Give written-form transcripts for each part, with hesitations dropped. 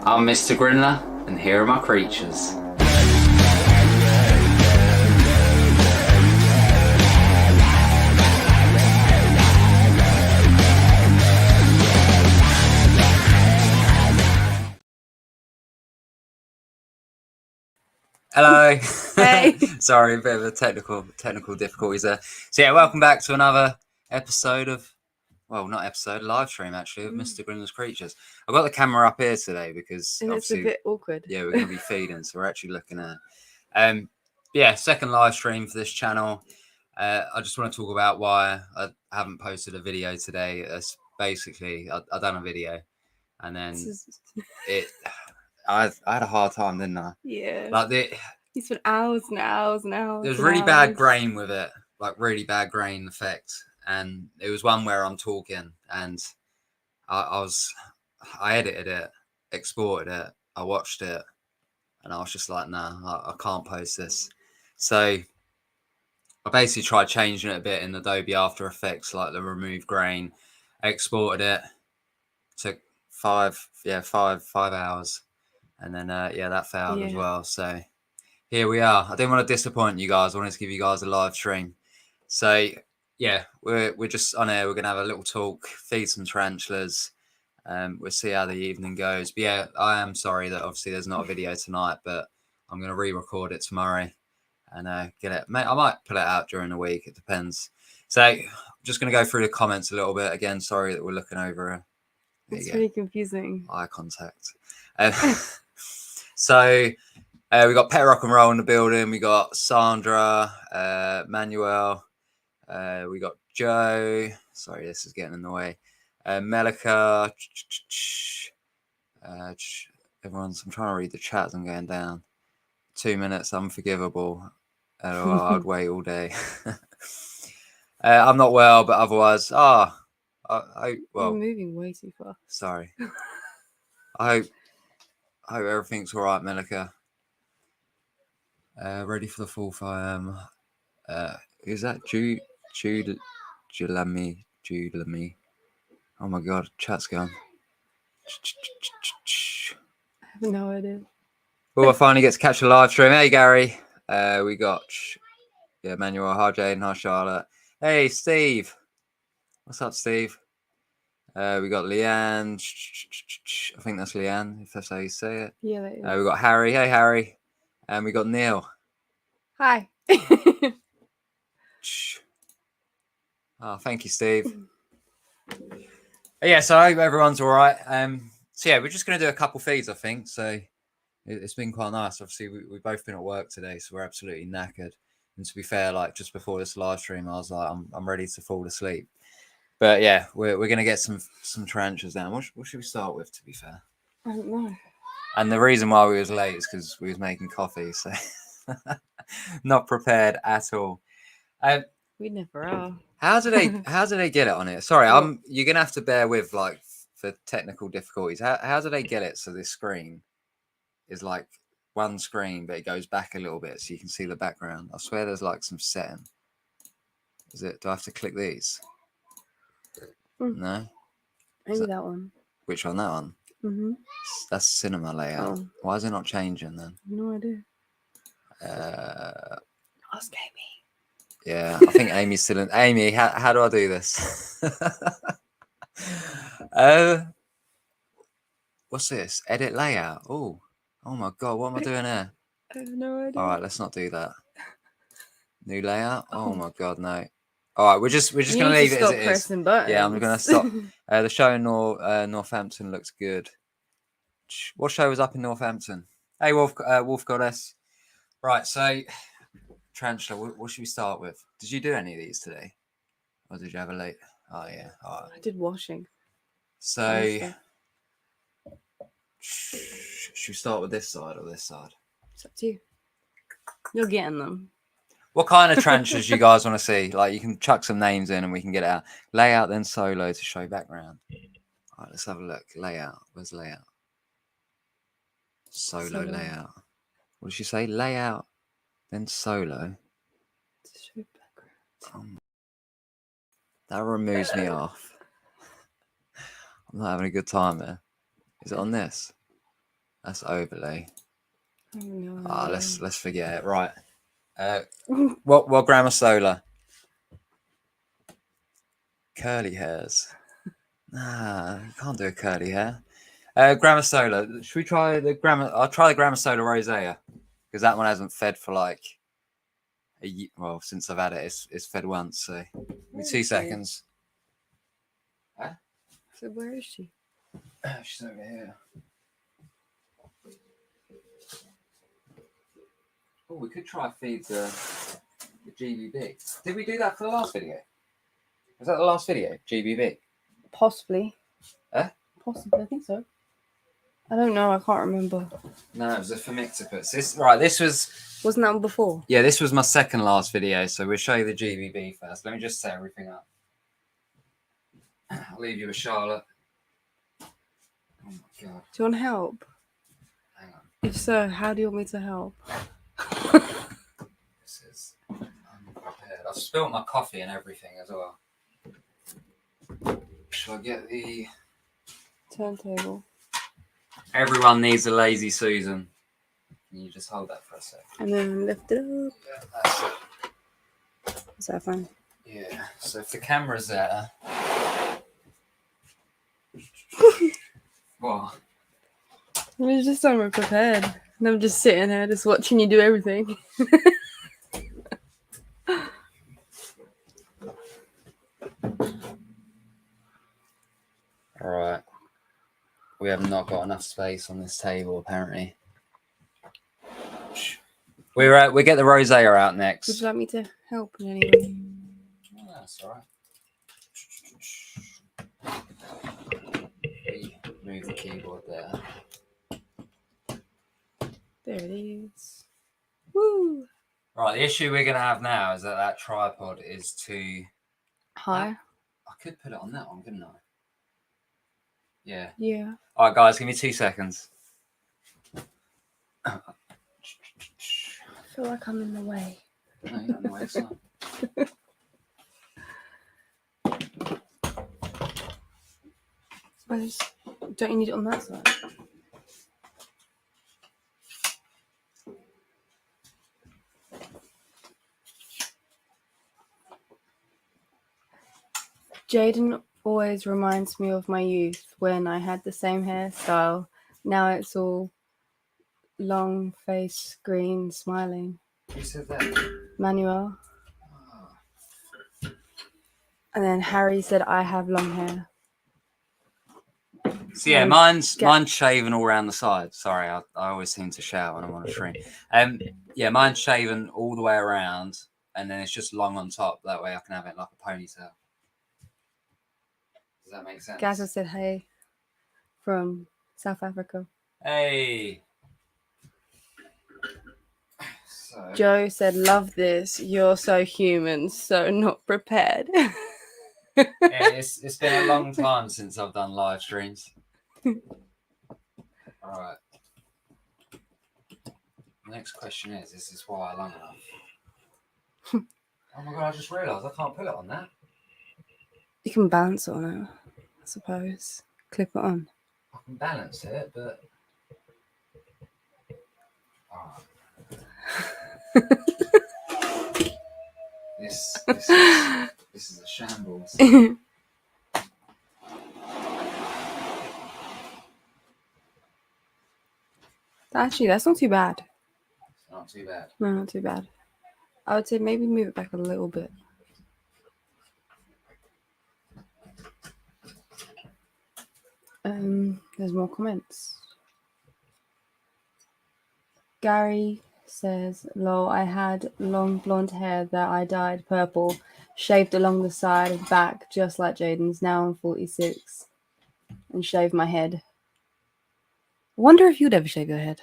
I'm Mr. Grindler, and here are my creatures. Hello. Hey. Sorry, a bit of a technical difficulties there. So yeah, welcome back to another episode of, well, not episode, live stream actually of Mr. Grindlers Creatures. I've got the camera up here today because And it's a bit awkward. Yeah, we're going to be feeding, so we're actually looking at. Yeah, second live stream for this channel. I just want to talk about why I haven't posted a video today. It's basically I done a video, and then I had a hard time, didn't I? Yeah. Like you spent hours and hours and hours. There was really bad grain with it, like really bad grain effect. And it was one where I'm talking and I edited it, exported it, I watched it, and I was just like, nah, I can't post this. So I basically tried changing it a bit in Adobe After Effects, like the remove grain, exported it, took five hours, and then that failed as well. So here we are. I didn't want to disappoint you guys. I wanted to give you guys a live stream. So yeah, we're just on air. We're gonna have a little talk, feed some tarantulas. We'll see how the evening goes. But yeah, I am sorry that obviously there's not a video tonight, but I'm gonna re-record it tomorrow and get it. I might put it out during the week. It depends. So I'm just gonna go through the comments a little bit again. Sorry that we're looking over. It's really confusing. Eye contact. So. We got Pet Rock and Roll in the building. We got Sandra, Manuel. We got Joe. Sorry, this is getting in the way. Melika. Everyone's. I'm trying to read the chat. I'm going down. 2 minutes. Unforgivable. I'd wait all day. I'm not well, but otherwise, well. You're moving way too fast. Sorry. I hope everything's all right, Melika. Ready for the full fire. Is that Jude Lamy? Oh my god, chat's gone. I have no idea. Oh, I finally get to catch a live stream. Hey Gary. We got Manuel, hi Jane, hi Charlotte. Hey Steve. What's up, Steve? We got Leanne. I think that's Leanne, if that's how you say it. Yeah, that is. We got Harry. Hey Harry. And we got Neil. Hi. Oh, thank you, Steve. Yeah, so I hope everyone's all right. So yeah, we're just going to do a couple feeds, I think. So it's been quite nice. Obviously, we've both been at work today, so we're absolutely knackered. And to be fair, like just before this live stream, I was like, I'm ready to fall asleep. But yeah, we're going to get some tarantulas down. What should we start with, to be fair? I don't know. And the reason why we was late is because we was making coffee, so not prepared at all. We never are. How do they get it on it? Sorry, you're gonna have to bear with like for technical difficulties. How do they get it so this screen is like one screen, but it goes back a little bit so you can see the background? I swear there's like some setting. Do I have to click these? No. Maybe that one. Which one? That one. That's cinema layout. Oh. Why is it not changing then? No idea. Ask Amy. Yeah, I think Amy's still in. Amy, how do I do this? What's this? Edit layout. Oh my god, what am I doing here? I have no idea. All right, let's not do that. New layout. Oh my god, no. All right, we're just gonna leave it as it is. Buttons. Yeah, I'm gonna stop. The show in Northampton looks good. What show was up in Northampton? Hey, Wolf Goddess. Right, so. Tarantula, what should we start with? Did you do any of these today? Or did you have a late? Oh, yeah. All right. I did washing. So, should we start with this side or this side? It's up to you. You're getting them. What kind of tarantulas do you guys want to see? Like, you can chuck some names in and we can get it out. Layout, then solo to show background. All right, let's have a look. Layout. Where's layout? Solo layout. What did she say? Layout. Then solo. That removes me off. I'm not having a good time there. Is it on this? That's overlay. Oh, no. Ah, let's forget it. Right. What grammar solar? Curly hairs. Nah, you can't do a curly hair. Grammar solar. Should we try the grammar? I'll try the grammar solar rosea because that one hasn't fed for like well, since I've had it, it's fed once. So give me 2 seconds. Huh? So where is she? She's over here. Oh, we could try feed the GBB. Did we do that for the last video? Was that the last video? GBB? Possibly. Huh? Possibly, I think so. I don't know, I can't remember. No, it was a Phomictopus. This was... Wasn't that one before? Yeah, this was my second last video, so we'll show you the GBB first. Let me just set everything up. I'll leave you with Charlotte. Oh my god. Do you want help? Hang on. If so, how do you want me to help? This is unprepared. I've spilt my coffee and everything as well. Shall I get the... Turntable. Everyone needs a lazy Susan. Can you just hold that for a sec? And then lift it up. Yeah, that's it. Is that fine? Yeah, so if the camera's there... What? I'm just so unprepared. And I'm just sitting there, just watching you do everything. Alright. We have not got enough space on this table, apparently. We get the rosea out next. Would you like me to help in any way? Oh, that's alright. Move the keyboard there. There it is. Woo! Right, the issue we're going to have now is that tripod is too... High? I could put it on that one, couldn't I? Yeah. Yeah. Alright, guys, give me 2 seconds. I feel like I'm in the way. No, you're not in the way, it's fine. Suppose, don't you need it on that side? Jaden always reminds me of my youth when I had the same hairstyle. Now it's all long face, green, smiling. Who said that? Manuel. Oh. And then Harry said I have long hair. So yeah, mine's shaven all around the side. Sorry, I always seem to shout when I'm on a stream. Yeah, mine's shaven all the way around, and then it's just long on top. That way I can have it like a ponytail. Does that make sense? Gaza said hey from South Africa. Hey. So. Joe said, love this. You're so human, so not prepared. Yeah, it's been a long time since I've done live streams. All right. The next question is this wire long enough? Oh my god, I just realised I can't put it on that. You can balance it on it, I suppose. Clip it on. I can balance it, but... Oh. This is a shambles. Actually, that's not too bad. It's not too bad. No, not too bad. I would say maybe move it back a little bit. There's more comments. Gary says, lol, I had long blonde hair that I dyed purple, shaved along the side and back, just like Jaden's. Now I'm 46 and shaved my head. I wonder if you'd ever shave your head.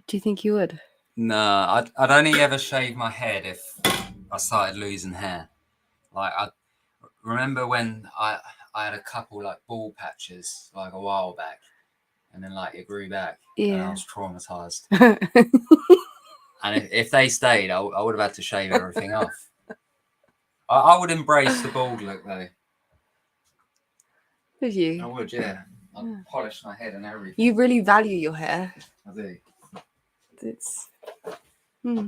Do you think you would? No, I'd only ever shave my head if I started losing hair. Like, I remember when I had a couple like bald patches like a while back, and then like it grew back, and I was traumatized. And if they stayed, I would have had to shave everything off. I would embrace the bald look though. Would you? I would, yeah. I polish my head and everything. You really value your hair. I do. It's. I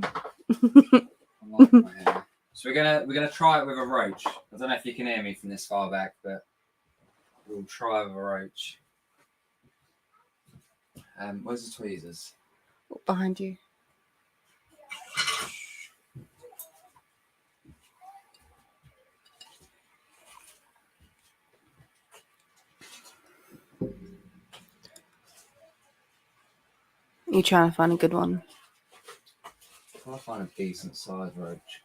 like my hair. So we're gonna try it with a roach. I don't know if you can hear me from this far back, but we'll try with a roach. Where's the tweezers? Behind you. You trying to find a good one? I'll find a decent size roach.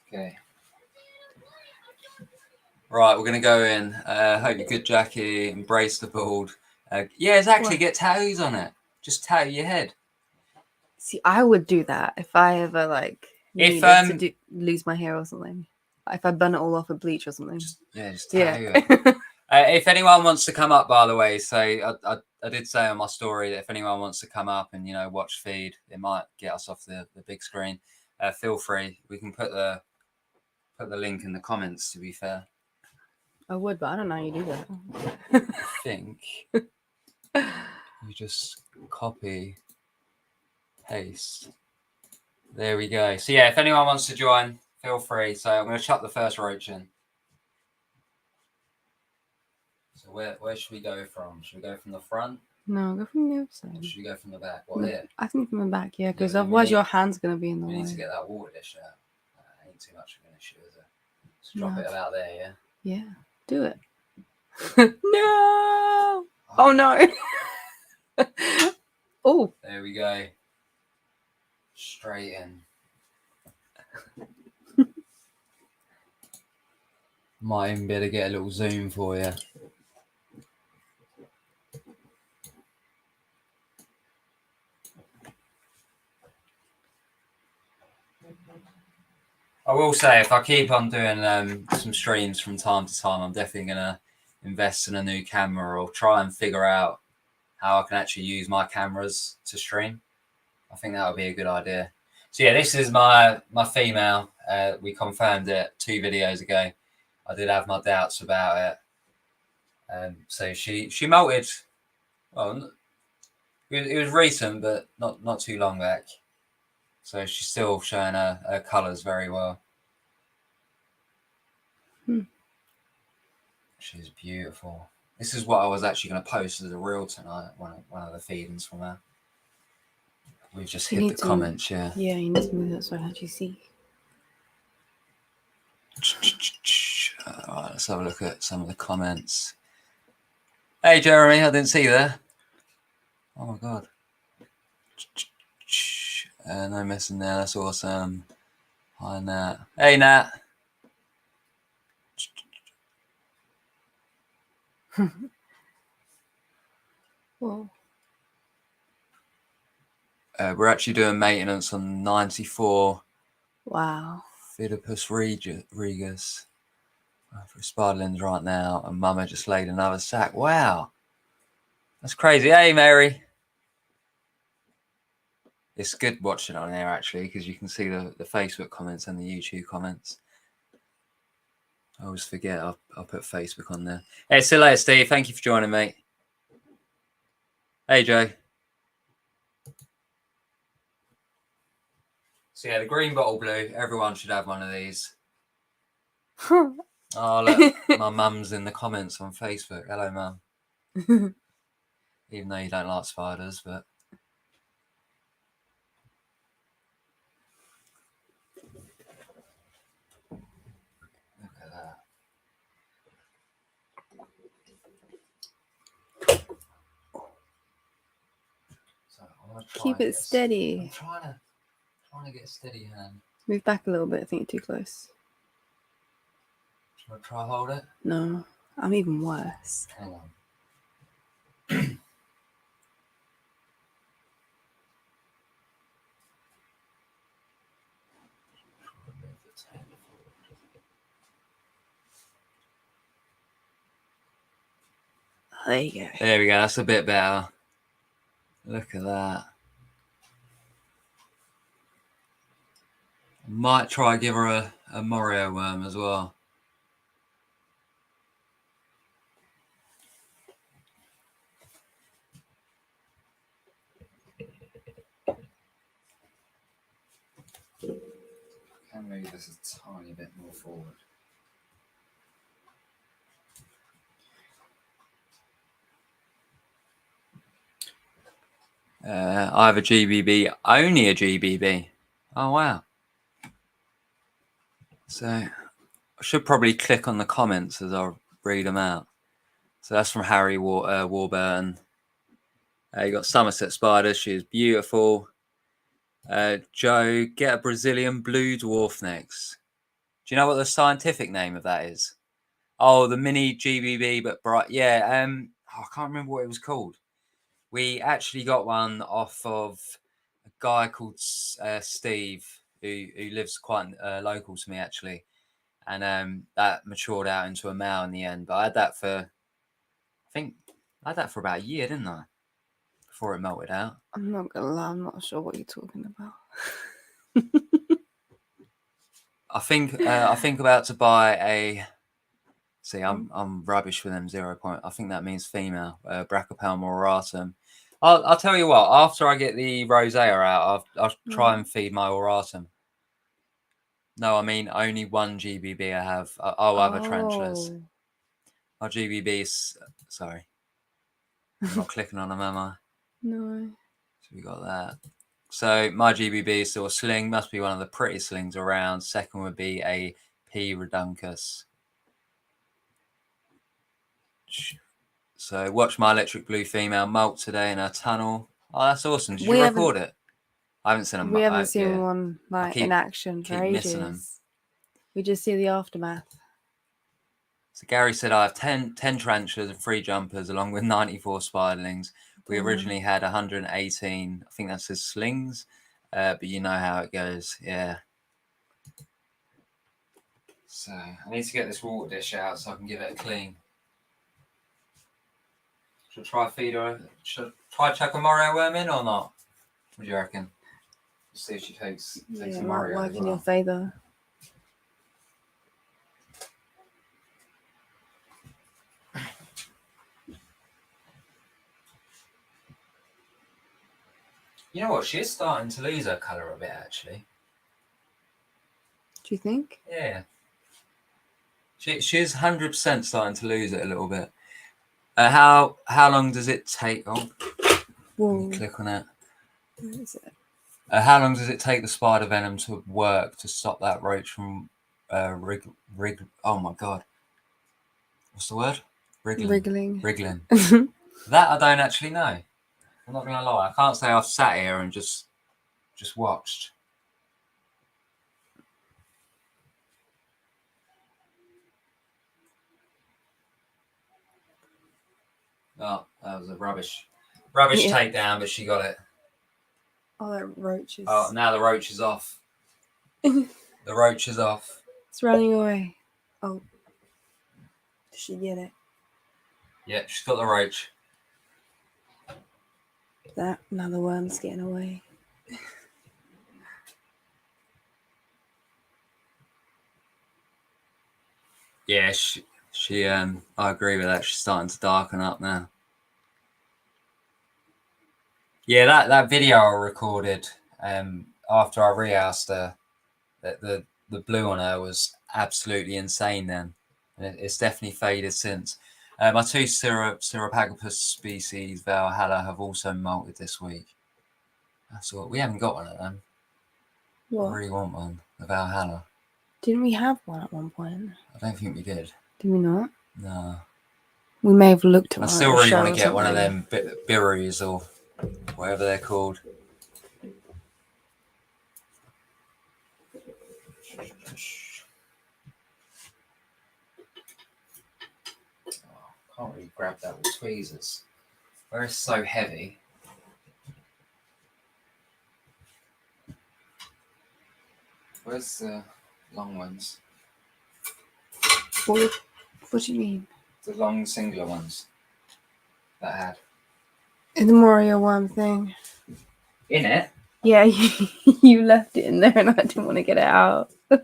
Okay. Right, we're gonna go in. Hope you're good, Jackie. Embrace the bald. Yeah, exactly. What? Get tattoos on it. Just tattoo your head. See, I would do that if I ever like If, needed to lose my hair or something. If I burn it all off with bleach or something. Just tattoo it. If anyone wants to come up, by the way, so I did say on my story that if anyone wants to come up and watch feed, it might get us off the big screen. Feel free. We can put the link in the comments. To be fair, I would, but I don't know how you do that. I think you just copy, paste. There we go. So yeah, if anyone wants to join, feel free. So I'm going to chuck the first roach in. So where should we go from? Should we go from the front? No, go from the other side. Or should we go from the back? What here? I think from the back, yeah, because Yeah, otherwise your hand's going to be in the We way. need to get that water dish out. Ain't too much of an issue, is it? Let's drop it about there, yeah? Yeah, do it. No! Oh no! Oh! There we go. Straight in. Might even be able to get a little zoom for you. I will say, if I keep on doing some streams from time to time, I'm definitely going to invest in a new camera or try and figure out how I can actually use my cameras to stream. I think that would be a good idea. So yeah, this is my female. We confirmed it 2 videos ago. I did have my doubts about it. So she molted. Well, it was recent, but not too long back. So she's still showing her colours very well. She's beautiful. This is what I was actually going to post as a reel tonight. One of the feedings from her. We've just hit the comments, yeah. Yeah, you need to move that so I can actually see. All right, let's have a look at some of the comments. Hey, Jeremy, I didn't see you there. Oh my god. No messing there. That's awesome. Hi, Nat. Hey, Nat. Whoa. We're actually doing maintenance on 94. Wow. Phidippus regus. For spiderlings right now, and Mama just laid another sack. Wow. That's crazy. Hey, Mary. It's good watching on here, actually, because you can see the Facebook comments and the YouTube comments. I always forget I'll put Facebook on there. Hey, see you later, Steve. Thank you for joining, mate. Hey, Joe. So, yeah, the green bottle blue. Everyone should have one of these. Oh, look. My mum's in the comments on Facebook. Hello, Mum. Even though you don't like spiders, but... Look at that. Keep it steady. I'm trying to get a steady hand. Move back a little bit. I think you're too close. Should I try hold it? No, I'm even worse. Hang on. There you go. There we go. That's a bit better. Look at that. Might try give her a Morio worm as well. can move this a tiny bit more forward. I have a GBB, only a GBB. Oh, wow. So I should probably click on the comments as I read them out. So that's from Harry Warburton. You got Somerset Spider. She is beautiful. Joe, get a Brazilian blue dwarf next. Do you know what the scientific name of that is? Oh, the mini GBB, but bright. Yeah. I can't remember what it was called. We actually got one off of a guy called Steve, who lives quite local to me actually, and that matured out into a male in the end. But I had that for, I think, I had that for about a year, didn't I? Before it melted out. I'm not gonna lie, I'm not sure what you're talking about. I think about to buy a. See, I'm rubbish with them 0 point. I think that means female. Brachypelma auratum. I'll tell you what. After I get the rosea out, I'll try and feed my auratum. No, I mean only one GBB I have. I have a tarantulas. My GBBs. Sorry, I'm not clicking on them, am I? No. So we got that. So my GBB is still a sling. Must be one of the prettiest slings around. Second would be a P. reduncus. So watch my electric blue female molt today in our tunnel. Oh, that's awesome. Did you record it? I haven't seen them. We haven't seen one like in action for ages. We just see the aftermath. So Gary said I have 10 tarantulas and 3 jumpers along with 94 spiderlings. We originally had 118. I think that's his slings. But you know how it goes. Yeah. So I need to get this water dish out so I can give it a clean. Should I try feed her? Should I try chuck a Morio worm in or not? What do you reckon? Let's see if she takes a Morio. Work in your favour. You know what? She is starting to lose her colour a bit, actually. Do you think? Yeah. She's 100% starting to lose it a little bit. How long does it take? Oh, let me click on it. Where is it? How long does it take the spider venom to work to stop that roach from oh my god, what's the word? Wriggling. That I don't actually know. I'm not gonna lie. I can't say I've sat here and just watched. Oh, that was a rubbish takedown, but she got it. Oh, that roach is... Oh, now the roach is off. The roach is off. It's running away. Oh. Did she get it? Yeah, she's got the roach. That, now the worm's getting away. Yeah, she I agree with that. She's starting to darken up now. Yeah, that video I recorded after I rehoused her, the blue on her was absolutely insane then. And it's definitely faded since. My 2 Syropagopus species, Valhalla, have also molted this week. That's all. We haven't got one of them. What? I really want one, the Valhalla. Didn't we have one at one point? I don't think we did. Did we not? No. We may have looked at I one. still really want to get one of them birries or whatever they're called. Can't really grab that with tweezers. Where it's so heavy. Where's the long ones? What do you mean? The long singular ones that I had. In the Morio worm thing. In it? Yeah, you left it in there and I didn't want to get it out. Oh,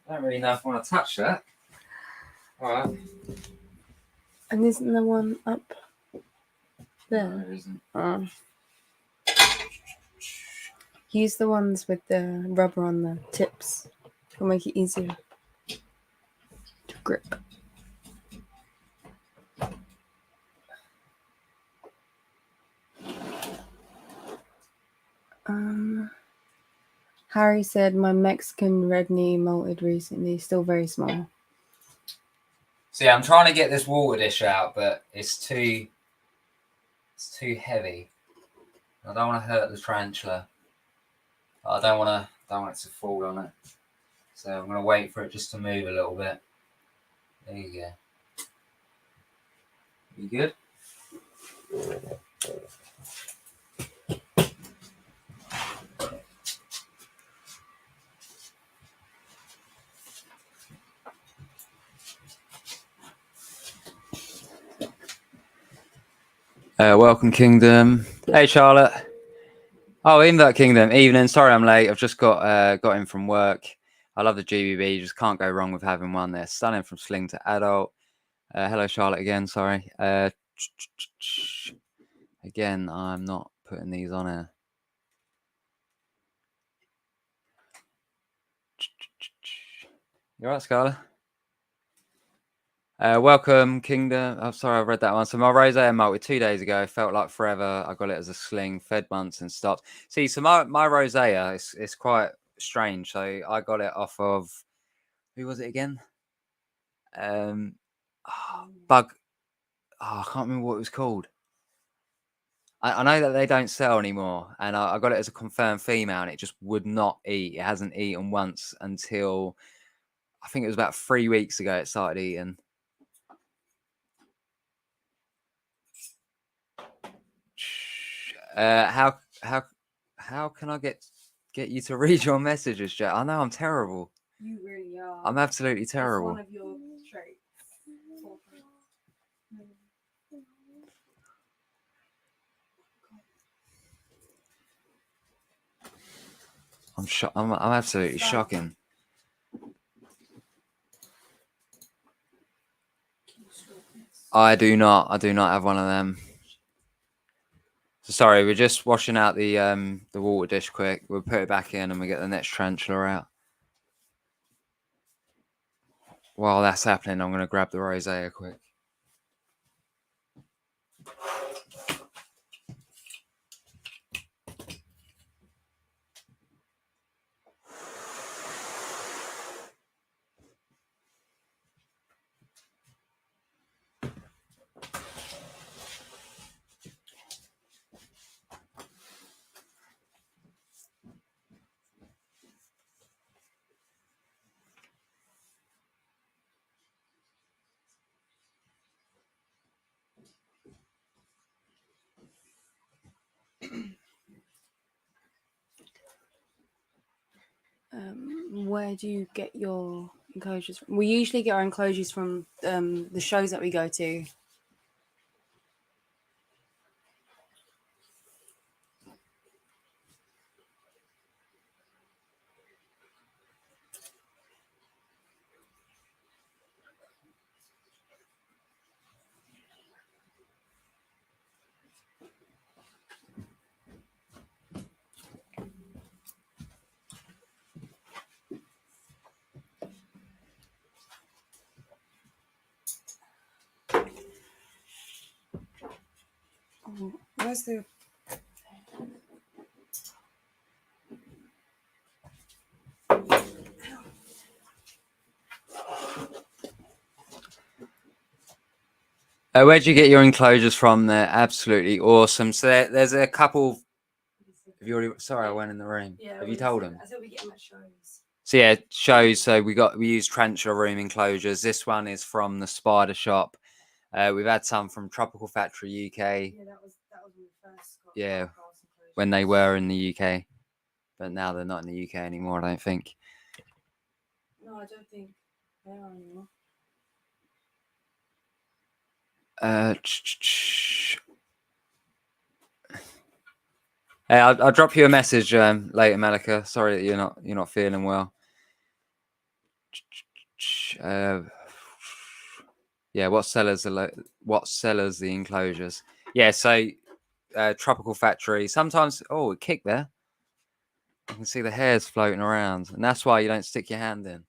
I don't really know if I want to touch that. Alright. And isn't there one up there? No, there isn't. Oh. Use the ones with the rubber on the tips. It'll make it easier to grip. Harry said my Mexican red knee molted recently, still very small. See, I'm trying to get this water dish out, but it's too heavy. I don't want to hurt the tarantula. I don't want it to fall on it. So I'm going to wait for it just to move a little bit. There you go. You good? Welcome, Kingdom. Hey, Charlotte. Oh, Invert Kingdom. Evening. Sorry I'm late. I've just got in from work. I love the GBB. You just can't go wrong with having one. They're stunning from sling to adult. Hello, Charlotte, again. Sorry. Again, I'm not putting these on here. You all right, Scarlett? Welcome, Kingdom. I'm sorry, I read that one. So my rosé molted 2 days ago. Felt like forever. I got it as a sling, fed once and stopped. See, so my rosé is quite strange. So I got it off of, who was it again? I can't remember what it was called. I know that they don't sell anymore, and I got it as a confirmed female, and it just would not eat. It hasn't eaten once until I think it was about 3 weeks ago. It started eating. How can I get you to read your messages, Jack? I know I'm terrible. You really are. I'm absolutely terrible. It's one of your traits. I'm absolutely shocking. I do not have one of them. So sorry, we're just washing out the water dish quick. We'll put it back in and we get the next tarantula out. While that's happening, I'm going to grab the rosé quick. Where do you get your enclosures from? We usually get our enclosures from the shows that we go to. Oh, where's the... Where'd you get your enclosures from? They're absolutely awesome. So there's a couple. Have you already? Sorry, I went in the room. Yeah, have you told them? I thought we get them at shows. So yeah, shows. So we use tarantula room enclosures. This one is from the Spider Shop. We've had some from Tropical Factory UK. Yeah, that was when we first got. Yeah, when they were in the UK, but now they're not in the UK anymore. I don't think. No, I don't think they are anymore. Hey, I'll drop you a message later, Malika. Sorry that you're not feeling well. Yeah, what sellers the enclosures? Yeah, so Tropical Factory. Sometimes it kicked there. You can see the hairs floating around, and that's why you don't stick your hand in.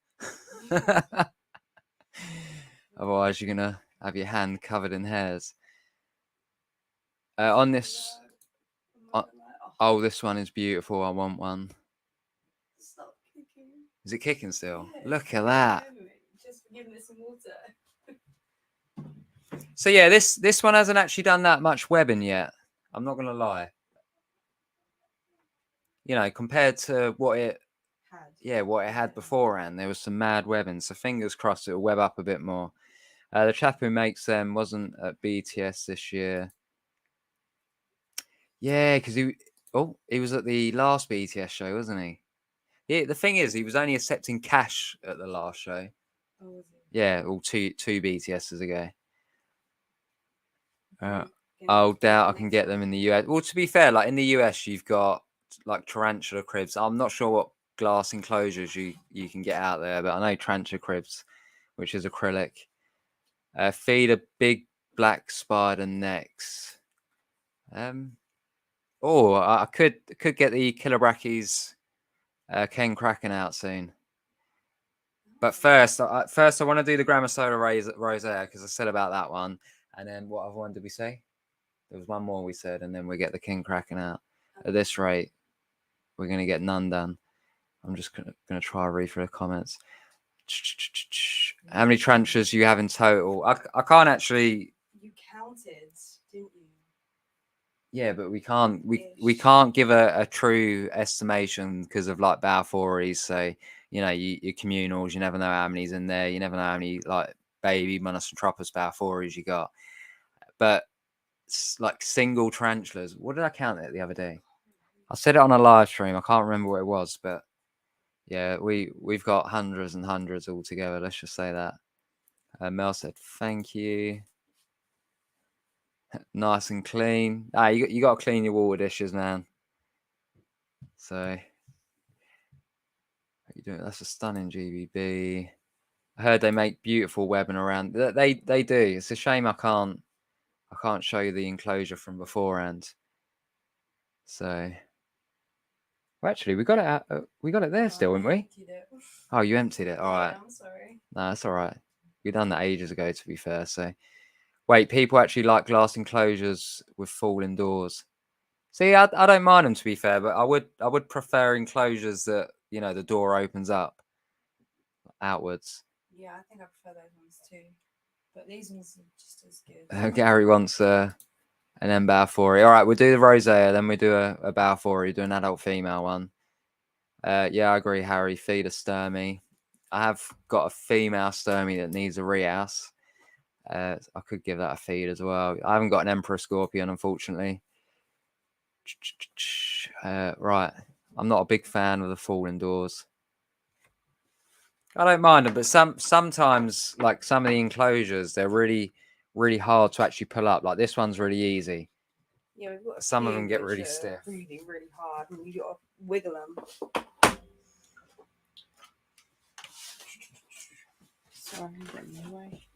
Otherwise, you're gonna have your hand covered in hairs. On this, oh, this one is beautiful. I want one. Stop kicking. Is it kicking still? Yeah, Look at that. Just for giving it some water. So yeah, this one hasn't actually done that much webbing yet. I'm not gonna lie. You know, compared to what it had beforehand, there was some mad webbing. So fingers crossed it'll web up a bit more. The chap who makes them wasn't at BTS this year. Yeah, because he was at the last BTS show, wasn't he? Yeah. The thing is, he was only accepting cash at the last show. Oh, was he? Yeah, all two BTSs ago. I'll doubt I can get them in the US. Well, to be fair, like in the US, you've got like tarantula cribs. I'm not sure what glass enclosures you can get out there, but I know tarantula cribs, which is acrylic. Feed a big black spider next. I could get the Killer Brackies Ken Kraken out soon. But first I want to do the Gramasola Rosea because I said about that one. And then what other one did we say? There was one more we said, and then we get the King Kraken out. At this rate, we're going to get none done. I'm just going to try to read through the comments. How many tarantulas do you have in total? I can't actually... You counted, didn't you? Yeah, but we can't give a true estimation because of like Balfouri's. So, you know, your communals, you never know how many's in there. You never know how many like baby Monocentropas Balfouri's you got. But like single tarantulas. What did I count it the other day? I said it on a live stream. I can't remember what it was, but yeah, we've got hundreds and hundreds all together. Let's just say that. Mel said, "Thank you." Nice and clean. You got to clean your water dishes, man. So, how you doing? That's a stunning GBB. I heard they make beautiful webbing around. They do. It's a shame I can't show you the enclosure from beforehand. So, well, actually, we got it out. We got it there still, didn't we? Oh, you emptied it. All right. I'm sorry. No, that's all right. We done that ages ago, to be fair. So, wait, people actually like glass enclosures with falling doors. See, I don't mind them, to be fair, but I would prefer enclosures that, you know, the door opens up outwards. Yeah, I think I prefer those ones too. But these ones are just as good. Gary wants an M Balfouri. All right, we'll do the Rosea, then we do a Balfouri, do an adult female one. Yeah, I agree, Harry. Feed a Sturmy. I have got a female Sturmy that needs a rehouse. I could give that a feed as well. I haven't got an Emperor Scorpion, unfortunately. Right. I'm not a big fan of the falling doors. I don't mind them, but sometimes, like some of the enclosures, they're really, really hard to actually pull up. Like this one's really easy. Yeah, we've got some of them get really stiff. Really, really hard, and you got to wiggle them. Sorry, I'm getting in the way.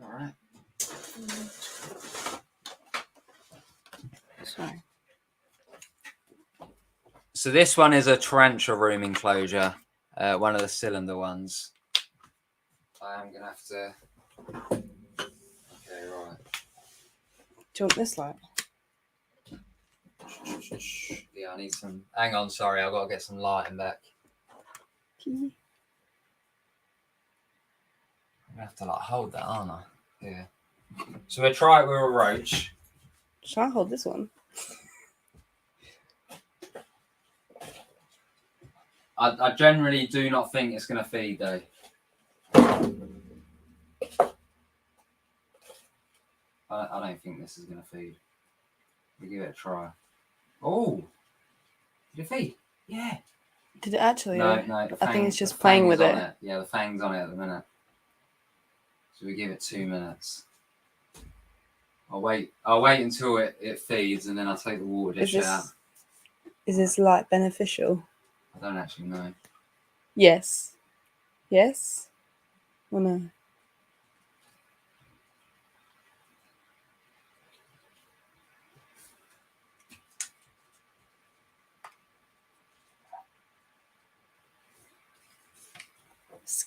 All right. Sorry. So this one is a tarantula room enclosure, one of the cylinder ones. I am gonna have to. Okay, right. Do you want this light? Yeah, I need some. Hang on, sorry, I've got to get some lighting back. Okay. I'm gonna have to like hold that, aren't I? Yeah. So we'll try it with a roach. Shall I hold this one? I generally do not think it's going to feed though. I don't think this is going to feed. We'll give it a try. Oh! Did it feed? Yeah. Did it actually? No. I think it's just playing with it. Yeah, the fang's on it at the minute. So we give it 2 minutes. I'll wait until it feeds and then I'll take the water dish out. Is this light beneficial? I don't actually know. Yes. Yes? Or no?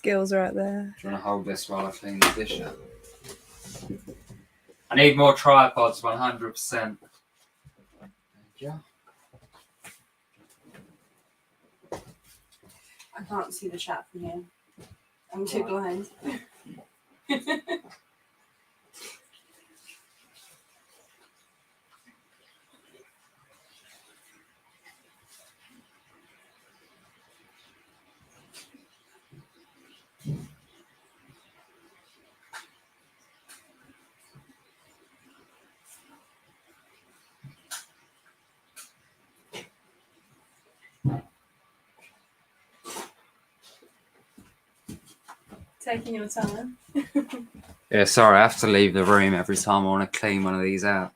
skills right there. Do you want to hold this while I clean the dish up? I need more tripods, 100%. Yeah. I can't see the chat from here. I'm too blind. Taking your time. Yeah, sorry, I have to leave the room every time I want to clean one of these out.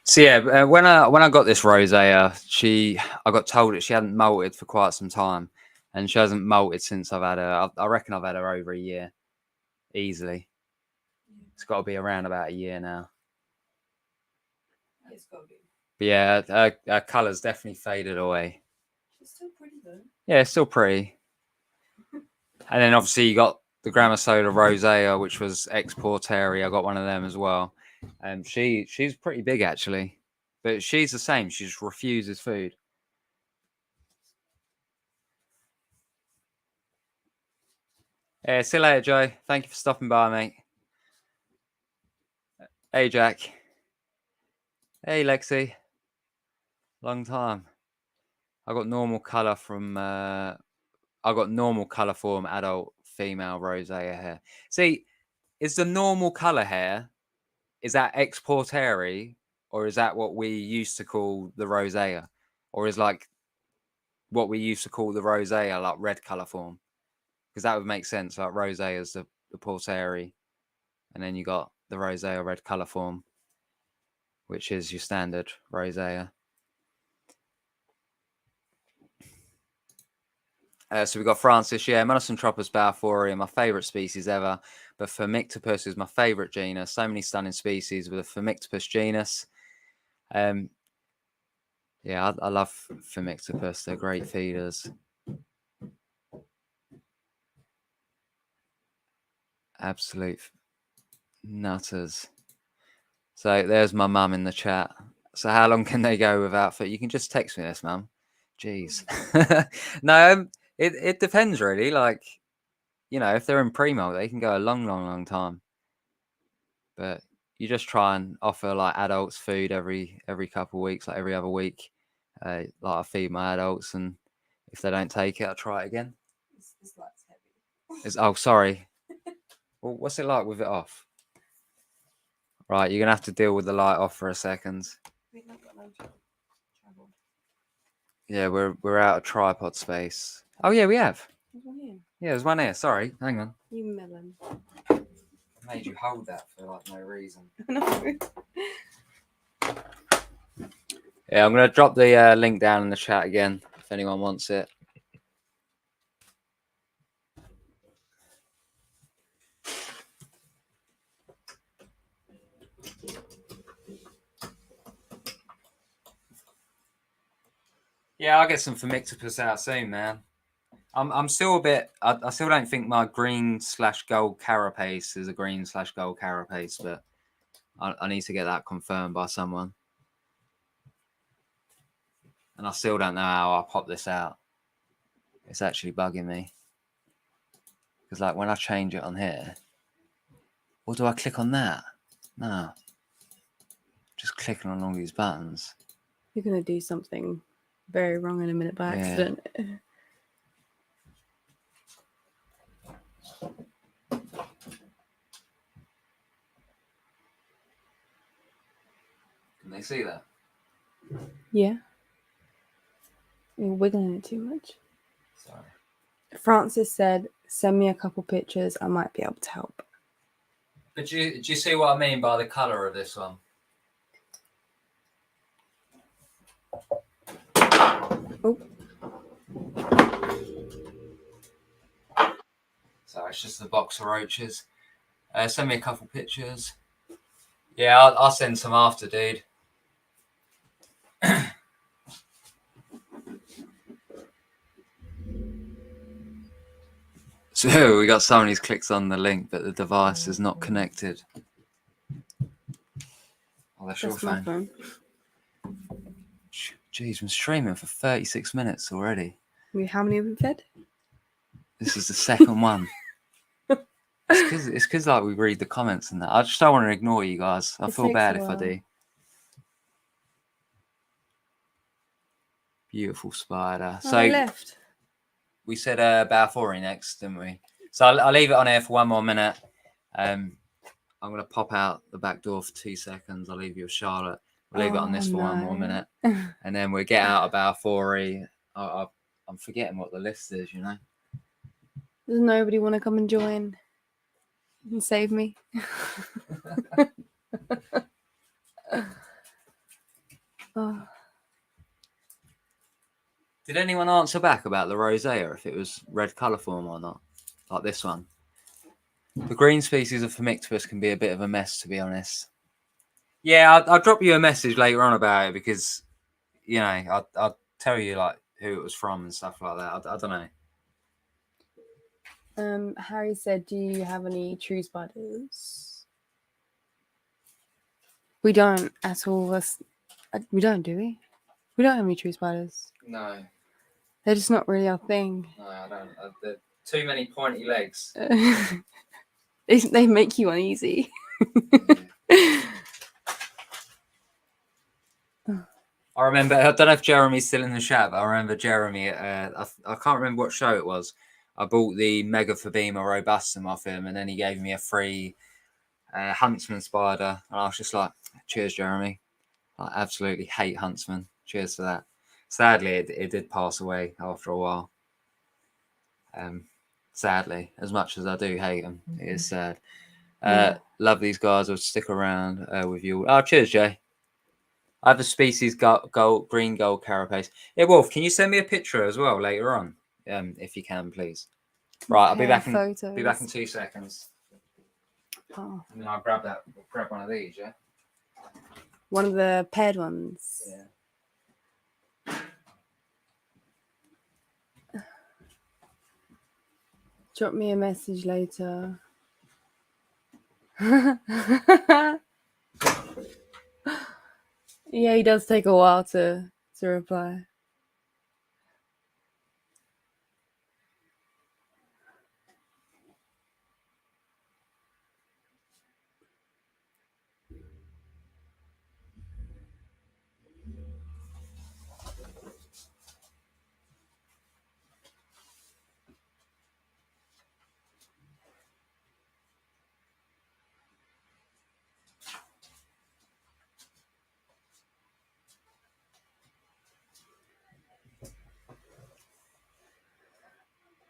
So yeah, when I got this rosea, I got told that she hadn't molted for quite some time, and she hasn't molted since I've had her. I reckon I've had her over a year, easily. It's got to be around about a year now. It's got to be. But yeah, her colour's definitely faded away. She's still pretty though. Yeah, it's still pretty. And then obviously you got the Gramasola rosea, which was exporteri. I got one of them as well. And she's pretty big actually, but she's the same. She just refuses food. Yeah, see you later, Joe. Thank you for stopping by, mate. Hey, Jack. Hey, Lexi. Long time. I got normal color from. I got normal color form adult female rosea hair. See, is the normal color hair? Is that exporteri, or is that what we used to call the rosea, or is like what we used to call the rosea like red color form? Because that would make sense. Like rosea is the porteri, and then you got the rosea red color form, which is your standard rosea. So we've got Francis, yeah, Monosynthropus balfouri, my favourite species ever, but Phormictopus is my favourite genus. So many stunning species with a Phormictopus genus. Yeah, I love Phormictopus. They're great feeders. Absolute nutters. So there's my mum in the chat. So how long can they go without food? You can just text me this, mum. Jeez. No, it depends really. Like, you know, if they're in pre-molt, they can go a long time. But you just try and offer like adults food every couple of weeks, like every other week. Like I feed my adults, and if they don't take it, I'll try it again. This light's heavy. Oh, sorry. Well, what's it like with it off? Right, you're gonna have to deal with the light off for a second. We've not got no travel. Yeah, we're out of tripod space. Oh yeah, we have. There's one here. Yeah, there's one here. Sorry, hang on. You melon. I made you hold that for like no reason. No. Yeah, I'm gonna drop the link down in the chat again if anyone wants it. Yeah, I'll get some Phormictopus out soon, man. I'm still a bit. I still don't think my green/gold carapace is a green/gold carapace, but I need to get that confirmed by someone. And I still don't know how I'll pop this out. It's actually bugging me. Because like when I change it on here, or do I click on that? No. Just clicking on all these buttons. You're going to do something very wrong in a minute by accident. Can they see that? Yeah. You're wiggling it too much. Sorry. Francis said, send me a couple pictures. I might be able to help. But do you see what I mean by the colour of this one? Oh. So it's just the box of roaches. Send me a couple pictures. Yeah, I'll send some after, dude. So we got someone who's clicked on the link, but the device is not connected. Oh, that's your my phone. phone. Jeez, been streaming for 36 minutes already. How many have we fed? This is the second one. It's because like we read the comments and that. I just don't want to ignore you guys. I feel bad if I do. Beautiful spider. Oh, So I left. we said Balfouri next, didn't we? So I'll leave it on air for one more minute. I'm going to pop out the back door for 2 seconds. I'll leave you with Charlotte. We'll leave it on this for one more minute. And then we'll get out of Balfouri. I'm forgetting what the list is, you know. Does nobody want to come and join and save me? Oh. Did anyone answer back about the rosé or if it was red colourform or not? Like this one. The green species of Phomictopus can be a bit of a mess, to be honest. Yeah, I'll drop you a message later on about it because, you know, I'll tell you like who it was from and stuff like that. I don't know. Harry said, "Do you have any true spiders?" We don't at all. We don't, do we? We don't have any true spiders. No. They're just not really our thing. No, I don't. They're too many pointy legs. They make you uneasy. I remember, I don't know if Jeremy's still in the chat, but I remember Jeremy, I can't remember what show it was. I bought the Megaphobema robustum off him, and then he gave me a free Huntsman spider. And I was just like, cheers, Jeremy. I absolutely hate Huntsman. Cheers for that. Sadly, it did pass away after a while. Sadly, as much as I do hate them, it is sad. Love these guys. I'll stick around with you. Oh, cheers, Jay. I have a species green gold carapace. Yeah, Wolf, can you send me a picture as well later on, if you can, please? Right, I'll be back in 2 seconds. Oh. And then I'll grab one of these, yeah? One of the paired ones. Yeah. Drop me a message later. Yeah, he does take a while to reply.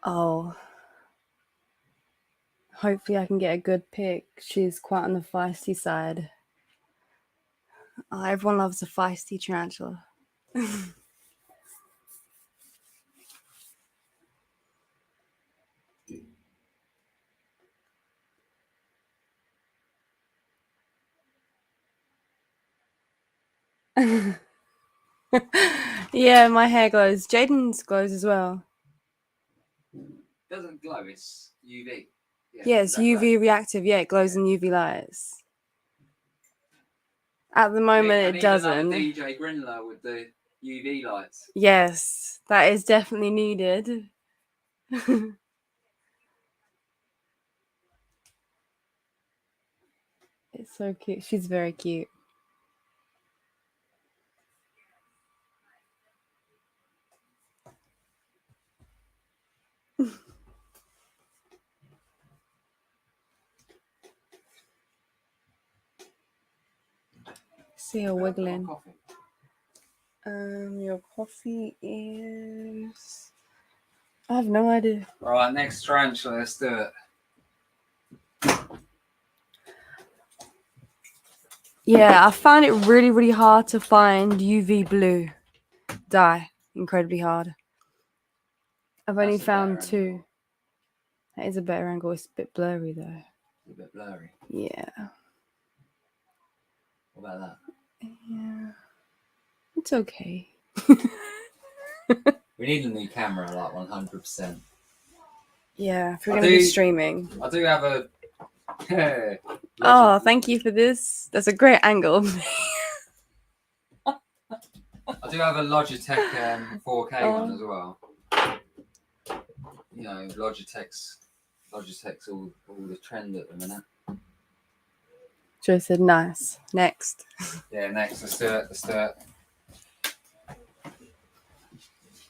Oh. Hopefully I can get a good pick. She's quite on the feisty side. Oh, everyone loves a feisty tarantula. Yeah, my hair glows. Jaden's glows as well. Doesn't glow, it's UV. Yeah, it's UV reactive. Yeah, it glows in UV lights. At the moment, it doesn't. DJ Grindler with the UV lights. Yes, that is definitely needed. It's so cute. She's very cute. See her wiggling. Your coffee is... I have no idea. Right, next tarantula, let's do it. Yeah, I found it really, really hard to find UV blue dye. Incredibly hard. I've only found 2. That is a better angle. It's a bit blurry though. It's a bit blurry. Yeah. What about that? Yeah. It's okay. We need a new camera, like 100%. Yeah, if we're going to be streaming. I do have a... Oh, thank you for this. That's a great angle. I do have a Logitech 4K one as well. You know, Logitech's all the trend at the minute. Joe said nice. Next. Yeah, next, let's do it.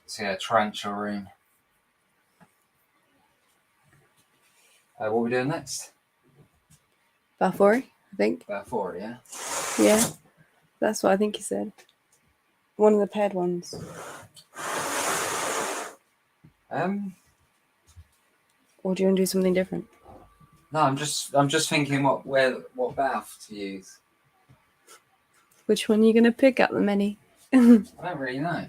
So yeah, Tarantula room. What are we doing next? Balfouri, I think. Balfouri, yeah? Yeah, that's what I think he said. One of the paired ones. Or do you want to do something different? No, I'm just thinking what bath to use. Which one are you going to pick out the many? I don't really know.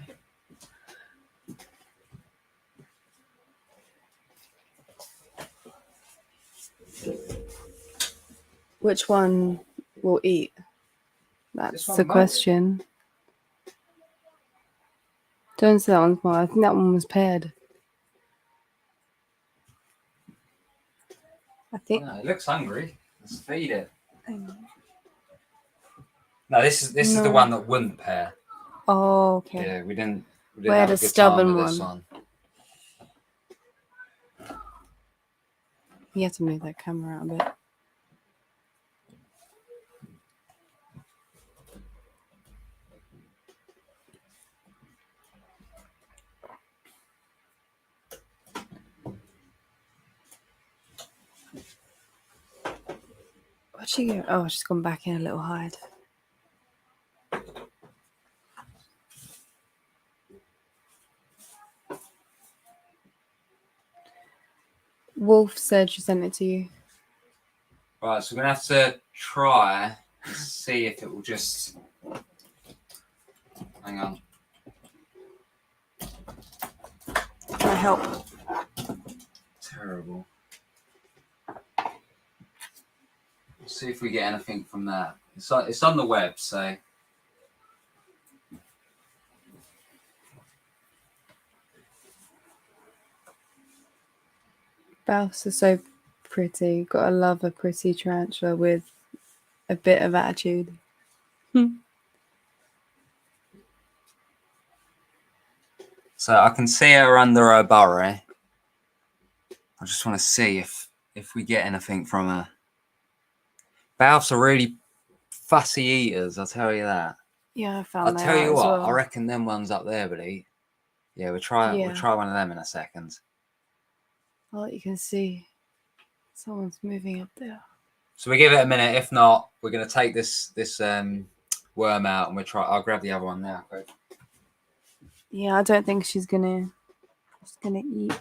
Which one will eat? That's one the might. question. Don't say that one's more. I think that one was paired. I think. No, it looks hungry. Let's feed it. No, this is the one that wouldn't pair. Oh, okay. Yeah, we didn't We had have a good time stubborn with this one. one. You have to move that camera out a bit. Where'd she go? Oh, she's gone back in a little hide. Wolf said she sent it to you. Right, so we're gonna have to try and see if it will just. Hang on. Can I help? Terrible. See if we get anything from that. It's on the web, so. Balfs are so pretty. Gotta love a pretty tarantula with a bit of attitude. So I can see her under her burrow. I just want to see if we get anything from her. Balfs are really fussy eaters, I'll tell you that. Yeah, I found that. I'll tell you what, well. I reckon them ones up there would eat. Yeah, we'll try one of them in a second. Oh, you can see someone's moving up there. So we give it a minute. If not, we're gonna take this worm out and we'll try. I'll grab the other one now. Quick. Yeah, I don't think she's gonna eat.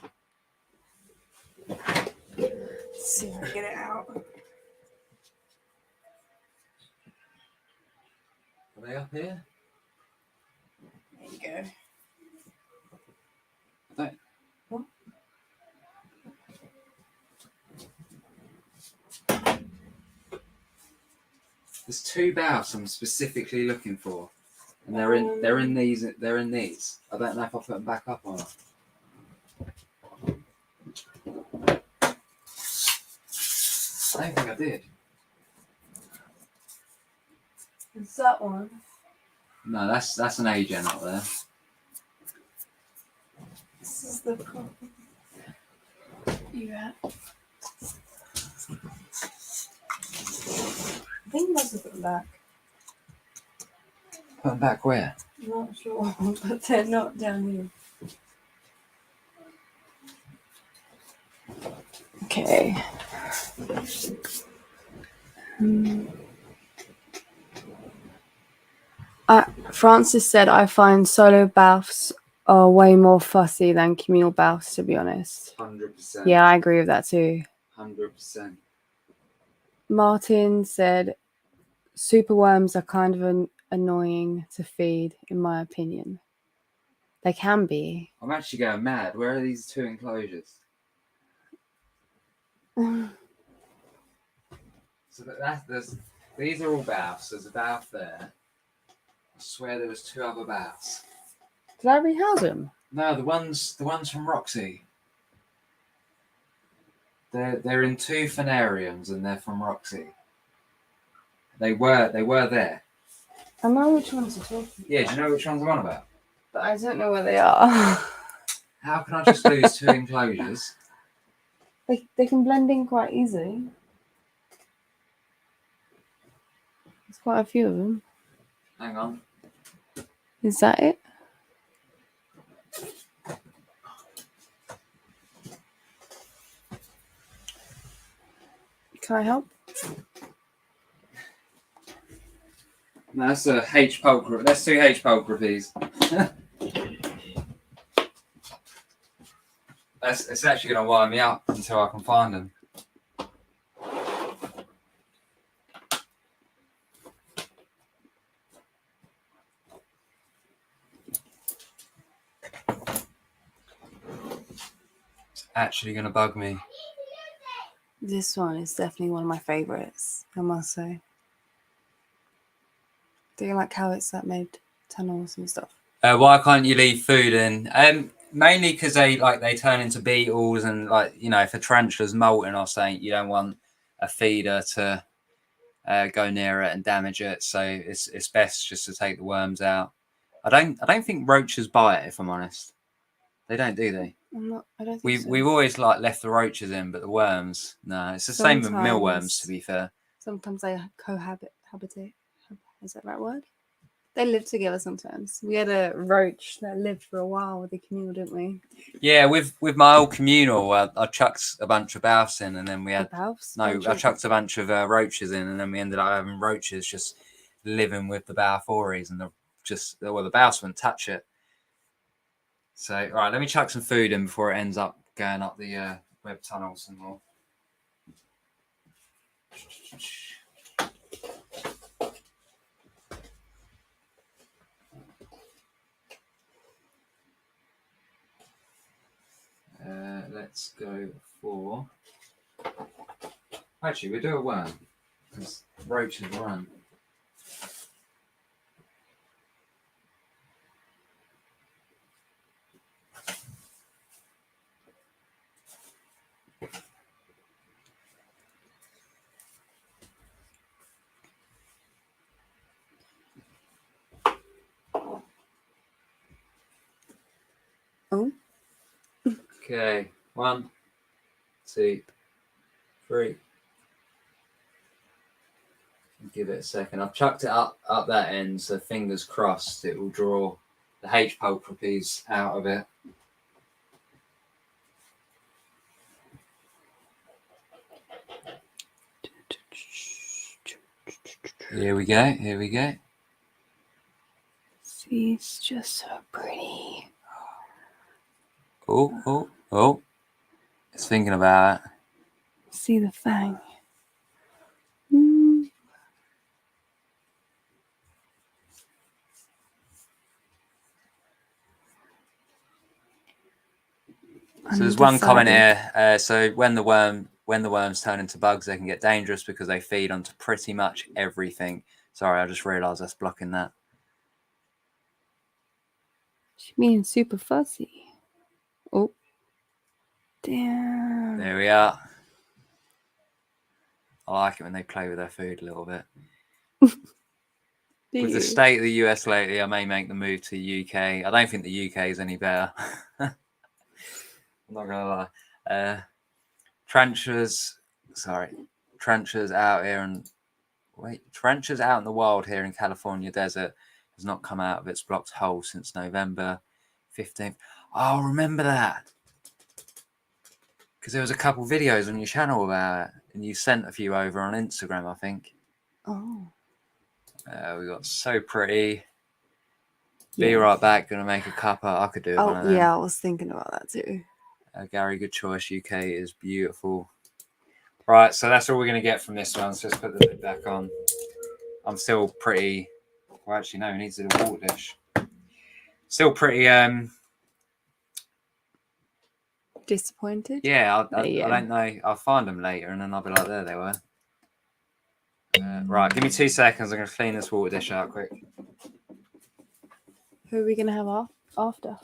Let's see if I get it out. Are they up here? There you go. I don't. What? There's two Balfs I'm specifically looking for, and they're in these. I don't know if I put them back up or not. I don't think I did. Is that one? No, that's an agent up there. This is the problem. You at? I think you must have put them back. Put them back where? I'm not sure, but they're not down here. Okay. Francis said, I find solo Balfs are way more fussy than communal Balfs, to be honest. 100%. Yeah, I agree with that too. 100%. Martin said, superworms are kind of annoying to feed, in my opinion. They can be. I'm actually going mad. Where are these two enclosures? So These are all baths. There's a bath there. I swear there was 2 other baths. Did I rehouse them? No, the ones from Roxy. They're in 2 phanariums and they're from Roxy. They were there. I know which ones you're talking about. Yeah, do you know which ones I'm on about? But I don't know where they are. How can I just lose 2 enclosures? They can blend in quite easily. There's quite a few of them. Hang on. Is that it? Can I help? No, that's a H pulp. That's 2 H pulp groupies. It's actually going to wire me up until I can find them. It's actually going to bug me. This one is definitely one of my favourites, I must say. Do you like how it's made tunnels and stuff? Why can't you leave food in? Mainly because they turn into beetles, and if a tarantula's molting or something, you don't want a feeder to go near it and damage it. So it's best just to take the worms out. I don't think roaches bite, if I'm honest. They don't, do they? I don't think so. We've always left the roaches in, but the worms, no. It's the same with mealworms, to be fair. Sometimes they cohabitate. Is that the right word? They live together sometimes. We had a roach that lived for a while with the communal, didn't we? Yeah, with my old communal, I chucked a bunch of baths in, and then we had I chucked a bunch of roaches in, and then we ended up having roaches just living with the Balfouris, and the baths wouldn't touch it. So, right, let me chuck some food in before it ends up going up the web tunnels and more. Let's go for... Actually, we'll do a worm, because roaches run. Oh. Okay, 1, 2, 3. Give it a second. I've chucked it up that end, so fingers crossed it will draw the H pulchripes out of it. Here we go. See, it's just so pretty. Oh. It's thinking about it. See the fang. So there's one comment here. So when the worms turn into bugs, they can get dangerous because they feed onto pretty much everything. Sorry, I just realised that's blocking that. She being super fussy. Oh. Damn. There we are. I like it when they play with their food a little bit. With the state of the US lately, I may make the move to the UK. I don't think the UK is any better. I'm not gonna lie. Tarantulas out here tarantulas out in the wild here in California desert has not come out of its blocked hole since November 15th. Oh, remember that? Because there was a couple videos on your channel about it, and you sent a few over on Instagram, I think. Oh. We got so pretty. Yes. Be right back. Gonna make a cuppa. I could do it. Oh, yeah, I was thinking about that too. Gary, good choice. UK is beautiful. Right, so that's all we're going to get from this one. So let's put the lid back on. I'm still pretty... Well, actually, no, we need to do a water dish. Still pretty... Disappointed? Yeah, I don't know. I'll find them later and then I'll be like, there they were. Right, give me 2 seconds. I'm going to clean this water dish out quick. Who are we going to have after?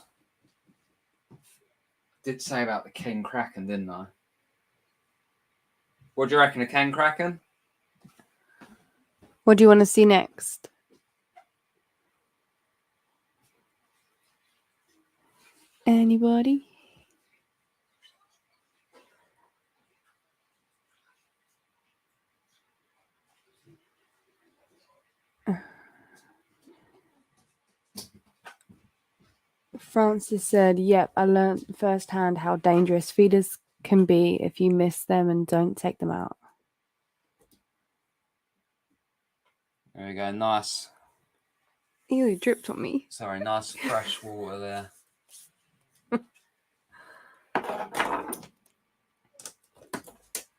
Did say about the King Kraken, didn't I? What do you reckon, a King Kraken? What do you want to see next? Anybody? Francis said, yep, I learned firsthand how dangerous feeders can be if you miss them and don't take them out. There we go, nice. Ew, you dripped on me. Sorry, nice fresh water there.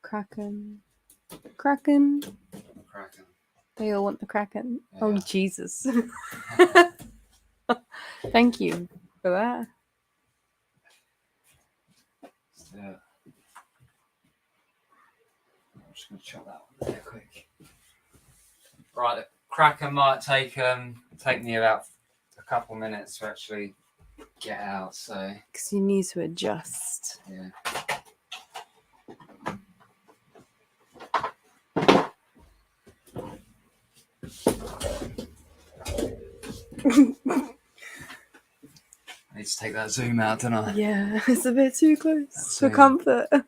Kraken. Kraken. They all want the Kraken. Yeah. Oh, Jesus. Thank you for that. I'm just going to chop that one there quick. Right, the Kraken might take me about a couple minutes to actually get out, so... Because you need to adjust. Yeah. I need to take that zoom out, don't I? Yeah, it's a bit too close for comfort. I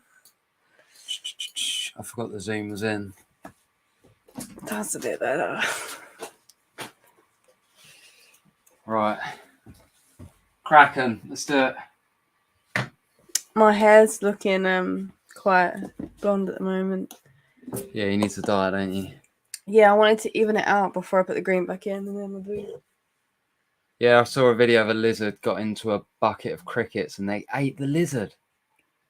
forgot the zoom was in. That's a bit better. Right. Kraken, let's do it. My hair's looking quite blonde at the moment. Yeah, you need to dye, don't you? Yeah, I wanted to even it out before I put the green back in and then the blue. Yeah, I saw a video of a lizard got into a bucket of crickets and they ate the lizard.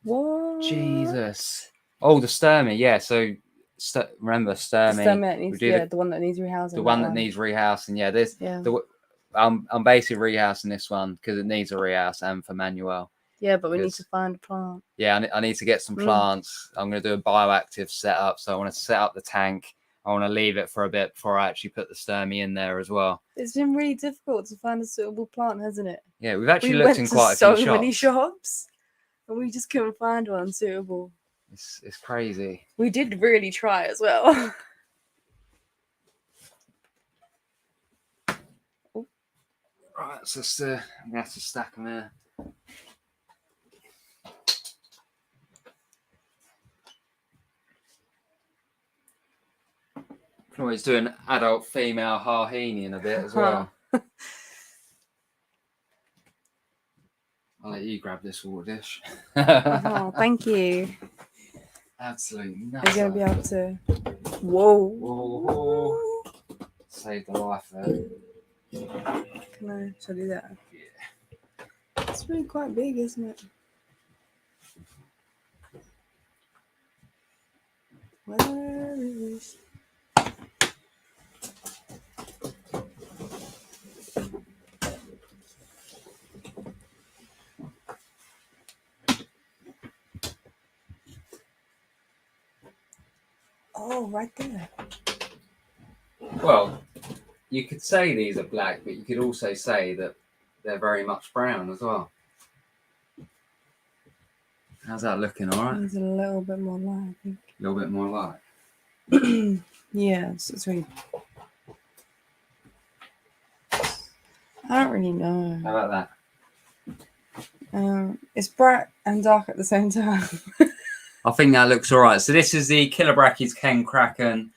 What? Jesus. Oh, the Sturmy, yeah. So remember Sturmy? The Sturmy that needs, the one that needs rehousing. The one that needs rehousing. Yeah, this. Yeah. I'm basically rehousing this one because it needs a rehouse and for Manuel. Yeah, but we need to find a plant. Yeah, I need to get some plants. I'm going to do a bioactive setup. So I want to set up the tank. I want to leave it for a bit before I actually put the Sturmy in there as well. It's been really difficult to find a suitable plant, hasn't it? Yeah, we've actually looked in quite a few shops. So many shops, and we just couldn't find one suitable. It's crazy. We did really try as well. Right, so I'm going to have to stack them here. Can always do an adult female Harhini in a bit as well. I'll let you grab this water dish. Oh, thank you. Absolutely nothing. Are you going to be able to... Whoa. Save the life there. Can I show you that? Yeah. It's really quite big, isn't it? Where is... Oh, right there. Well, you could say these are black, but you could also say that they're very much brown as well. How's that looking? All right. There's a little bit more light, I think. A little bit more light. Yeah, it's really... I don't really know. How about that? It's bright and dark at the same time. I think that looks all right. So this is the Killibracky's Ken Kraken.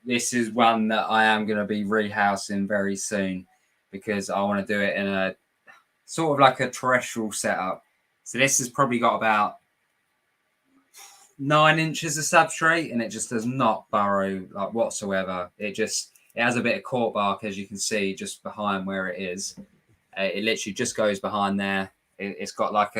This is one that I am going to be rehousing very soon because I want to do it in a sort of like a terrestrial setup. So this has probably got about 9 inches of substrate and it just does not burrow like whatsoever. It has a bit of cork bark, as you can see, just behind where it is. It literally just goes behind there. It's got like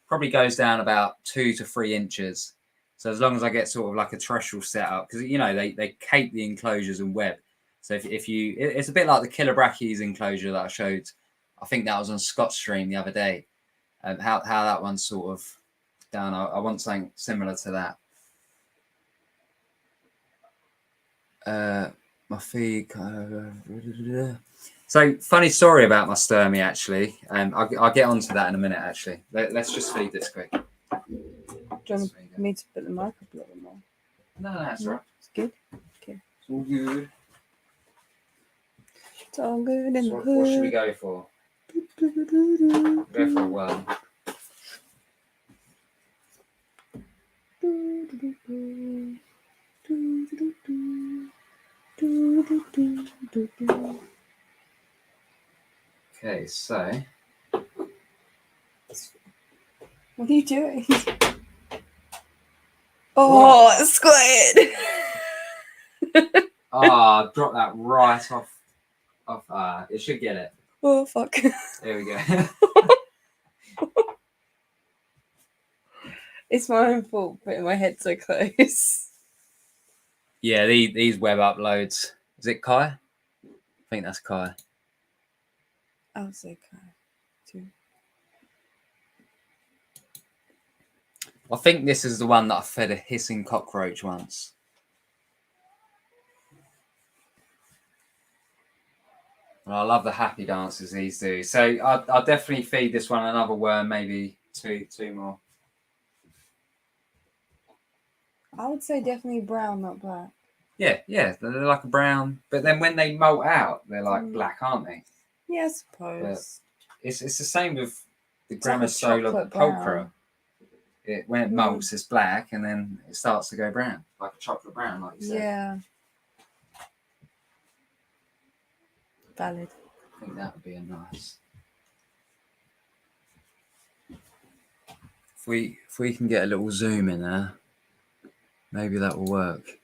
probably goes down about 2 to 3 inches. So as long as I get sort of like a terrestrial setup, because, you know, they cape the enclosures and web. So if you, it's a bit like the Killibracky's enclosure that I showed. I think that was on Scott's stream the other day. How that one's sort of down. I want something similar to that. My feed. So funny story about my Sturmy actually. I'll get onto that in a minute. Actually, let's just feed this quick. Do you want me to put the mic up a little bit more? No, that's right. It's good. Okay. It's all good. It's all good in the So hood. what should we go for? Go for a one. Okay, so what are you doing? Oh, it's squid! I dropped that right off. It should get it. Oh fuck! There we go. It's my own fault putting my head so close. Yeah, these web uploads. Is it Kai? I think that's Kai. I'll say Kai too. I think this is the one that I fed a hissing cockroach once. And I love the happy dances these do. So I'll definitely feed this one another worm, maybe two more. I would say definitely brown, not black. Yeah, they're like a brown. But then when they molt out, they're like black, aren't they? Yeah, I suppose. But it's the same with the It's like a Grammosola chocolate pulchra. brown. When it molts, it's black, and then it starts to go brown, like a chocolate brown, like you said. Yeah. Valid. I think that would be a nice. If we can get a little zoom in there, maybe that will work.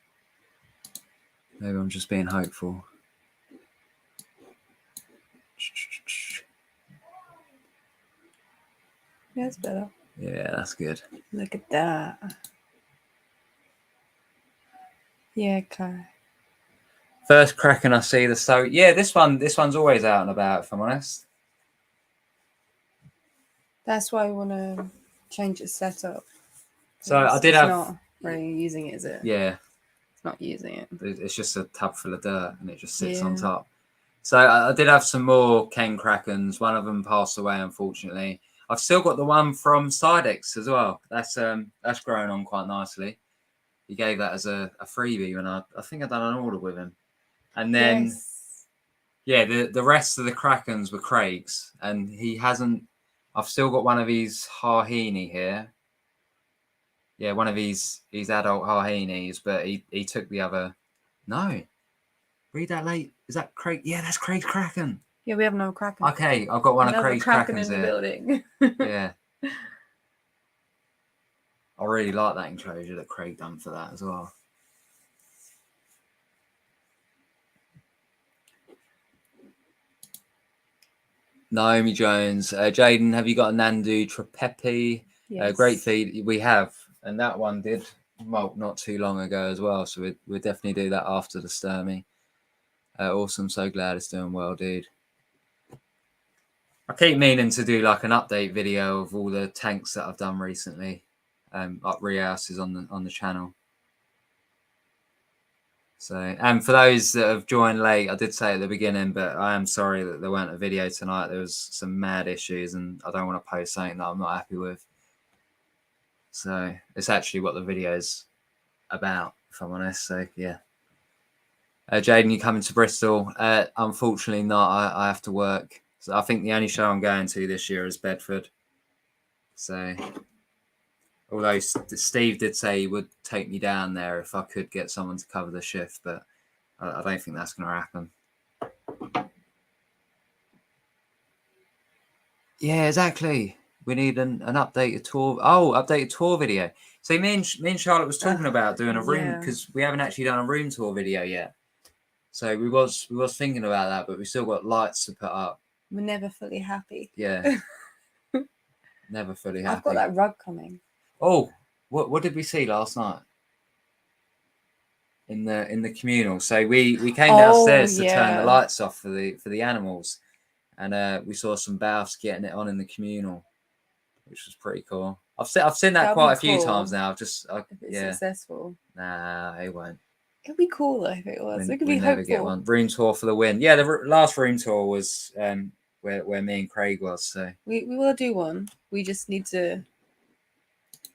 Maybe I'm just being hopeful. Yeah, it's better. Yeah, that's good. Look at that. Yeah, Kai. First Kraken I see yeah, this one's always out and about, if I'm honest. That's why I want to change its setup. So I did it's have. Not really using it, is it? Yeah. It's not using it. It's just a tub full of dirt and it just sits on top. So I did have some more Ken Krakens. One of them passed away, unfortunately. I've still got the one from Sidex as well. That's growing on quite nicely. He gave that as a freebie when I think I'd done an order with him. And then, yeah, the rest of the Krakens were Craig's. And he hasn't... I've still got one of his Harhini here. Yeah, one of his adult Harhinis, but he took the other... No. Read that late. Is that Craig? Yeah, that's Craig's Kraken. Yeah, we have no Kraken. Okay, I've got one of Craig's Krakens in the building. Yeah. I really like that enclosure that Craig done for that as well. Naomi Jones. Jaden, have you got a Nandu Trapepi? Yes. Great feed. We have. And that one did molt not too long ago as well. So we'll definitely do that after the Sturmy. Awesome. So glad it's doing well, dude. I keep meaning to do like an update video of all the tanks that I've done recently. Like rehouses on the channel. So, and for those that have joined late, I did say at the beginning, but I am sorry that there weren't a video tonight. There was some mad issues and I don't want to post something that I'm not happy with. So it's actually what the video's about, if I'm honest. So yeah. Jaden, you coming to Bristol? Unfortunately not. I have to work. So I think the only show I'm going to this year is Bedford. So, although Steve did say he would take me down there if I could get someone to cover the shift, but I don't think that's going to happen. Yeah, exactly. We need an updated tour. Oh, updated tour video. So me and Charlotte was talking about doing a room because we haven't actually done a room tour video yet. So we was thinking about that, but we still got lights to put up. We're never fully happy. Yeah. Never fully happy. I've got that rug coming. Oh, what did we see last night? In the communal. So we came downstairs to turn the lights off for the animals. And we saw some baths getting it on in the communal, which was pretty cool. I've seen that quite a few times now. If it's successful. Nah, it won't. It'd be cool though if it was. It could We be never get hopeful. one. Room tour for the win. Yeah, the last room tour was where me and Craig was. So We will do one. We just need to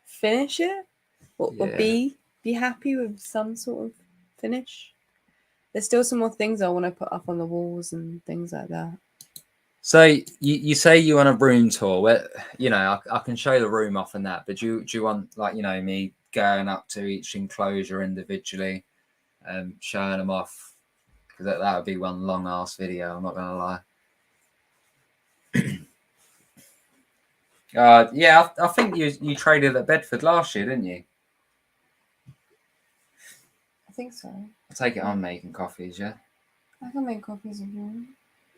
finish it or be happy with some sort of finish. There's still some more things I want to put up on the walls and things like that. So you say you want a room tour. Where I can show the room off and that, but do you want like me going up to each enclosure individually, showing them off? Because that would be one long ass video. I'm not gonna lie. Yeah, I think you traded at Bedford last year, didn't you? I think so. I take it I'm making coffees, yeah. I can make coffees if you want.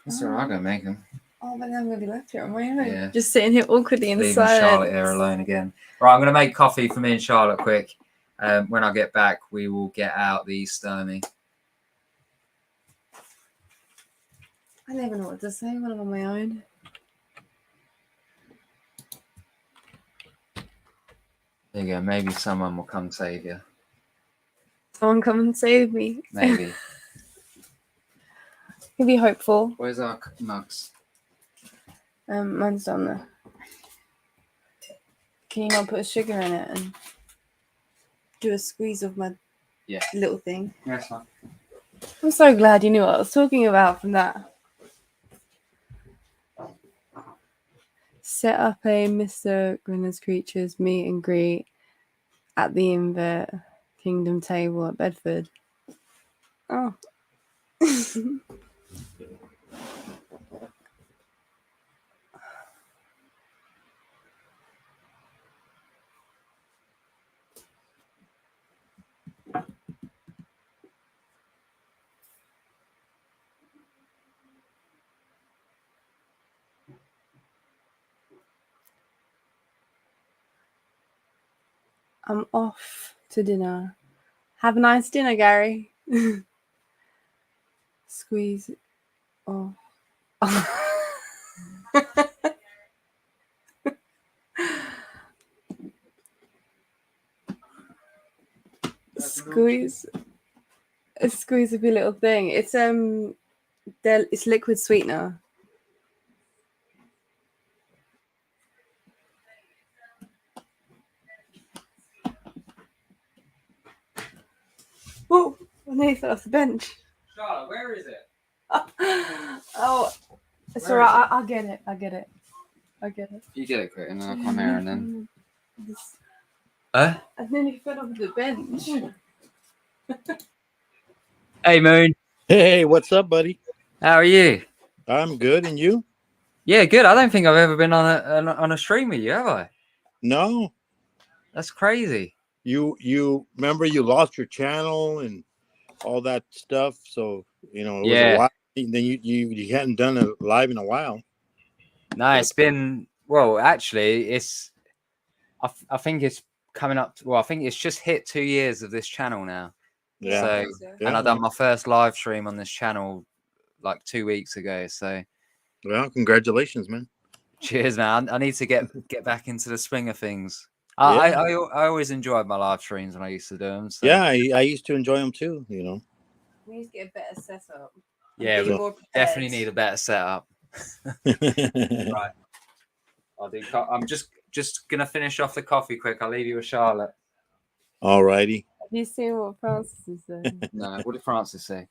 That's all right. I'm gonna make them. Oh, but then I'm gonna be left here on my own. Yeah. Just sitting here awkwardly in the Leaving silence. Charlotte here alone again. Right, I'm gonna make coffee for me and Charlotte quick. When I get back, we will get out the Sturmy. I never know what to say when I'm on my own. There you go. Maybe someone will come save you. Someone come and save me. Maybe. Can be hopeful. Where's our mugs? Mine's down there. Can you not put a sugar in it and do a squeeze of my little thing? Yes, fine. I'm so glad you knew what I was talking about from that. Set up a Mr. Grindlers Creatures meet and greet at the Invert Kingdom table at Bedford. Oh. I'm off to dinner. Have a nice dinner, Gary. Squeeze. Oh. Squeeze a wee little thing. It's liquid sweetener. Oh, I nearly fell off the bench. Charlotte, where is it? Oh, it's alright. I'll get it. You get it quick, and then I'll come here and then. I nearly fell off the bench. Hey, Moon. Hey, what's up, buddy? How are you? I'm good, and you? Yeah, good. I don't think I've ever been on a stream with you, have I? No. That's crazy. You remember you lost your channel and all that stuff, so it was a while. Then you hadn't done it live in a while. No, it's been actually I think it's coming up. I think it's just hit 2 years of this channel now. Yeah. And I done my first live stream on this channel like 2 weeks ago. So, well, congratulations, man. Cheers, man. I need to get back into the swing of things. I always enjoyed my live streams when I used to do them. So. Yeah, I used to enjoy them too. We need to get a better setup. Yeah, we definitely need a better setup. Right. I'm just gonna finish off the coffee quick. I'll leave you with Charlotte. All righty. Have you seen what Francis is saying? No, what did Francis say?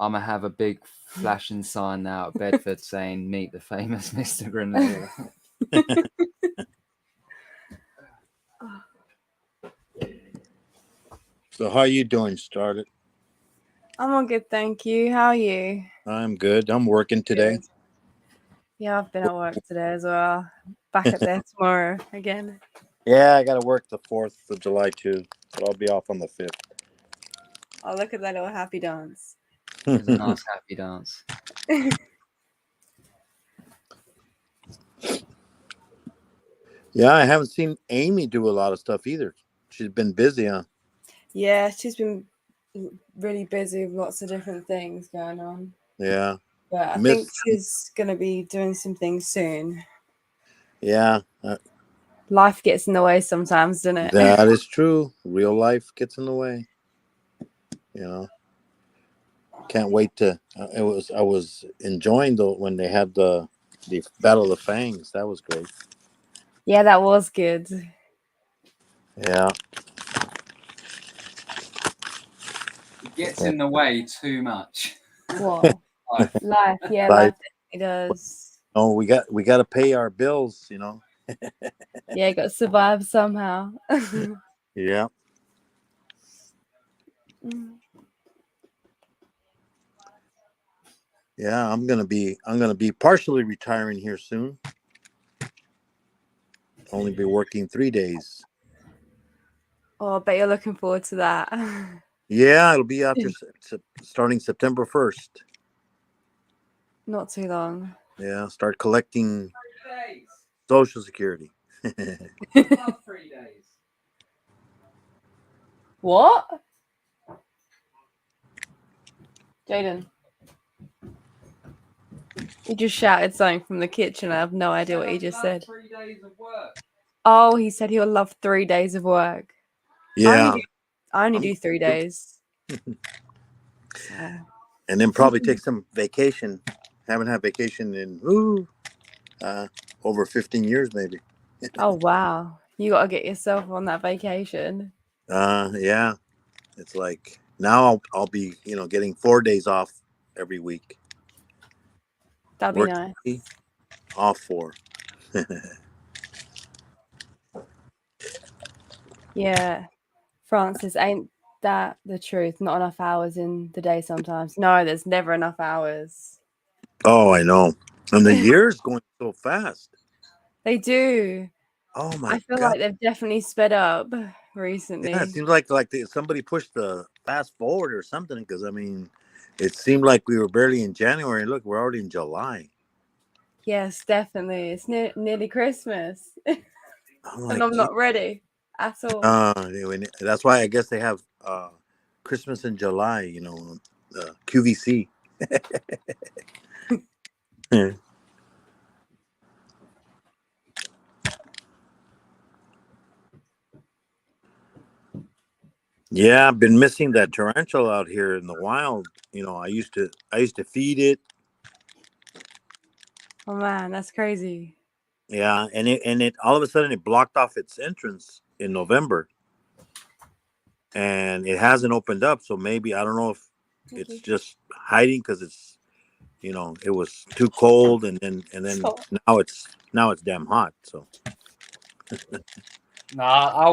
I'm gonna have a big flashing sign now at Bedford saying "Meet the famous Mr. Grindler." So how you doing, Starlet? I'm all good, thank you. How are you? I'm good. I'm working today. Good. Yeah, I've been at work today as well. Back at there tomorrow again. Yeah, I got to work the 4th of July too, but I'll be off on the 5th. Oh, look at that little happy dance. It's a nice happy dance. Yeah, I haven't seen Amy do a lot of stuff either. She's been busy, huh? Yeah, she's been really busy with lots of different things going on. Yeah. But I think she's going to be doing some things soon. Yeah. Life gets in the way sometimes, doesn't it? That is true. Real life gets in the way. You know, can't wait to. I was enjoying when they had the Battle of the Fangs. That was great. Yeah, that was good. Yeah. It gets in the way too much. What? Life. Life, yeah, Life. life definitely does. Oh, we got to pay our bills. You know. Yeah, got to survive somehow. Yeah. Yeah, I'm gonna be partially retiring here soon. Only be working 3 days. Oh, I bet you're looking forward to that. Yeah, it'll be after starting September 1st. Not too long. Yeah, start collecting 3 days. Social Security. Love 3 days. What? Jaden. He just shouted something from the kitchen. I have no idea what he just said. 3 days of work. Oh, he said he'll love 3 days of work. Yeah, I only do 3 days. So. and then probably take some vacation. Haven't had vacation in over 15 years, maybe. Oh wow, you got to get yourself on that vacation. Yeah, it's like now I'll be getting 4 days off every week. That'd be nice. 3, off 4. Yeah, Francis, ain't that the truth? Not enough hours in the day sometimes. No, there's never enough hours. Oh, I know. And the year's going so fast. They do. Oh my I feel God. like they've definitely sped up recently. Yeah, it seems like somebody pushed the fast forward or something, because I mean, it seemed like we were barely in January. Look, we're already in July. Yes, definitely. It's nearly Christmas, I'm and like, I'm not ready at all. anyway, that's why I guess they have Christmas in July. QVC. Yeah, I've been missing that tarantula out here in the wild. I used to feed it. Oh man, that's crazy. Yeah, and it all of a sudden it blocked off its entrance in November, and it hasn't opened up. So maybe I don't know if it's just hiding because it's it was too cold, and then now it's damn hot. So No, I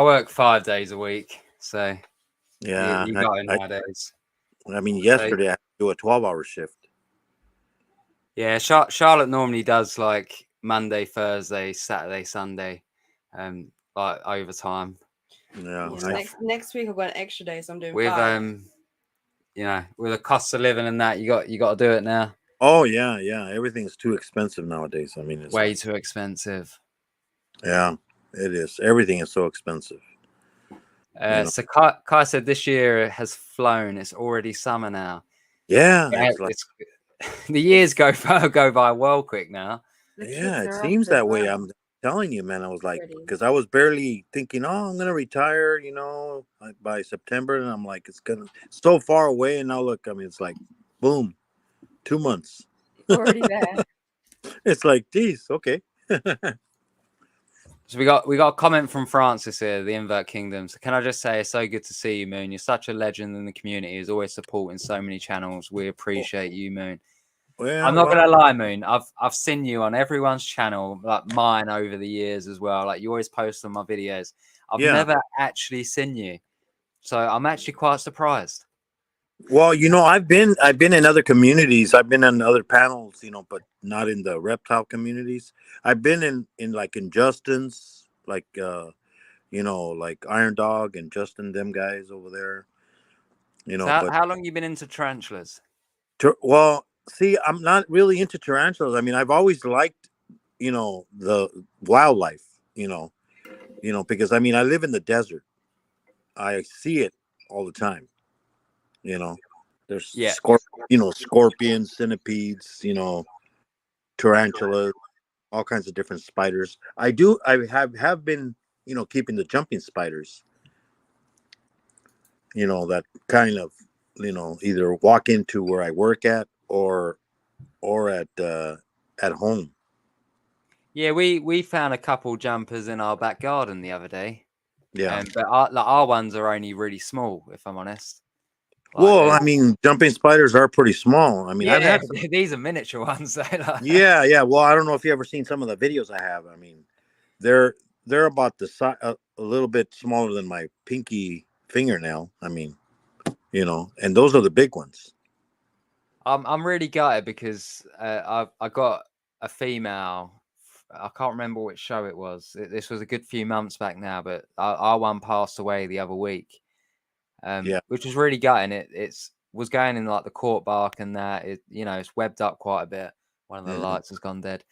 work 5 days a week, so yeah, you got it nowadays. I mean, yesterday I had to do a 12-hour shift. Yeah, Charlotte normally does like Monday, Thursday, Saturday, Sunday, like overtime. Yeah, next week I've got an extra day, so I'm doing With 5. with the cost of living and that, you got to do it now. Oh yeah, everything's too expensive nowadays. I mean, it's Way too expensive. Yeah, it is. Everything is so expensive. So Kai said this year has flown. It's already summer now. Yeah, the years go by well quick now. Yeah, it seems that way. I'm telling you, man. I was like, because I was barely thinking, oh, I'm gonna retire, like by September, and I'm like, it's so far away, and now look, I mean, it's like, boom, 2 months already there. It's like, geez, okay. So we got a comment from Francis here, the Invert Kingdom. So can I just say, it's so good to see you, Moon. You're such a legend in the community. Is always supporting so many channels. We appreciate you, Moon. Well, I'm not gonna lie, Moon. I've seen you on everyone's channel, like mine, over the years as well. Like you always post on my videos. I've never actually seen you, so I'm actually quite surprised. Well, I've been in other communities. I've been on other panels, but not in the reptile communities. I've been in like in Justin's, like like Iron Dog and Justin, them guys over there. So but how long you been into tarantulas? well, see, I'm not really into tarantulas. I mean, I've always liked, the wildlife, because I mean, I live in the desert. I see it all the time. There's scorpions, centipedes, tarantulas, all kinds of different spiders. I have been, keeping the jumping spiders. that kind of, either walk into where I work at or at home. Yeah, we found a couple jumpers in our back garden the other day. Yeah. But our ones are only really small, if I'm honest. Well, I mean, jumping spiders are pretty small. I mean, I've yeah, had some. these are miniature ones. Yeah, yeah. Well, I don't know if you ever seen some of the videos I have. I mean, they're about the size, a little bit smaller than my pinky fingernail. I mean, and those are the big ones. I'm really gutted because I got a female. I can't remember which show it was. This was a good few months back now, but our one passed away the other week. Yeah. Which was really gutting. It's was going in like the court bark and that. It's webbed up quite a bit. One of the lights has gone dead.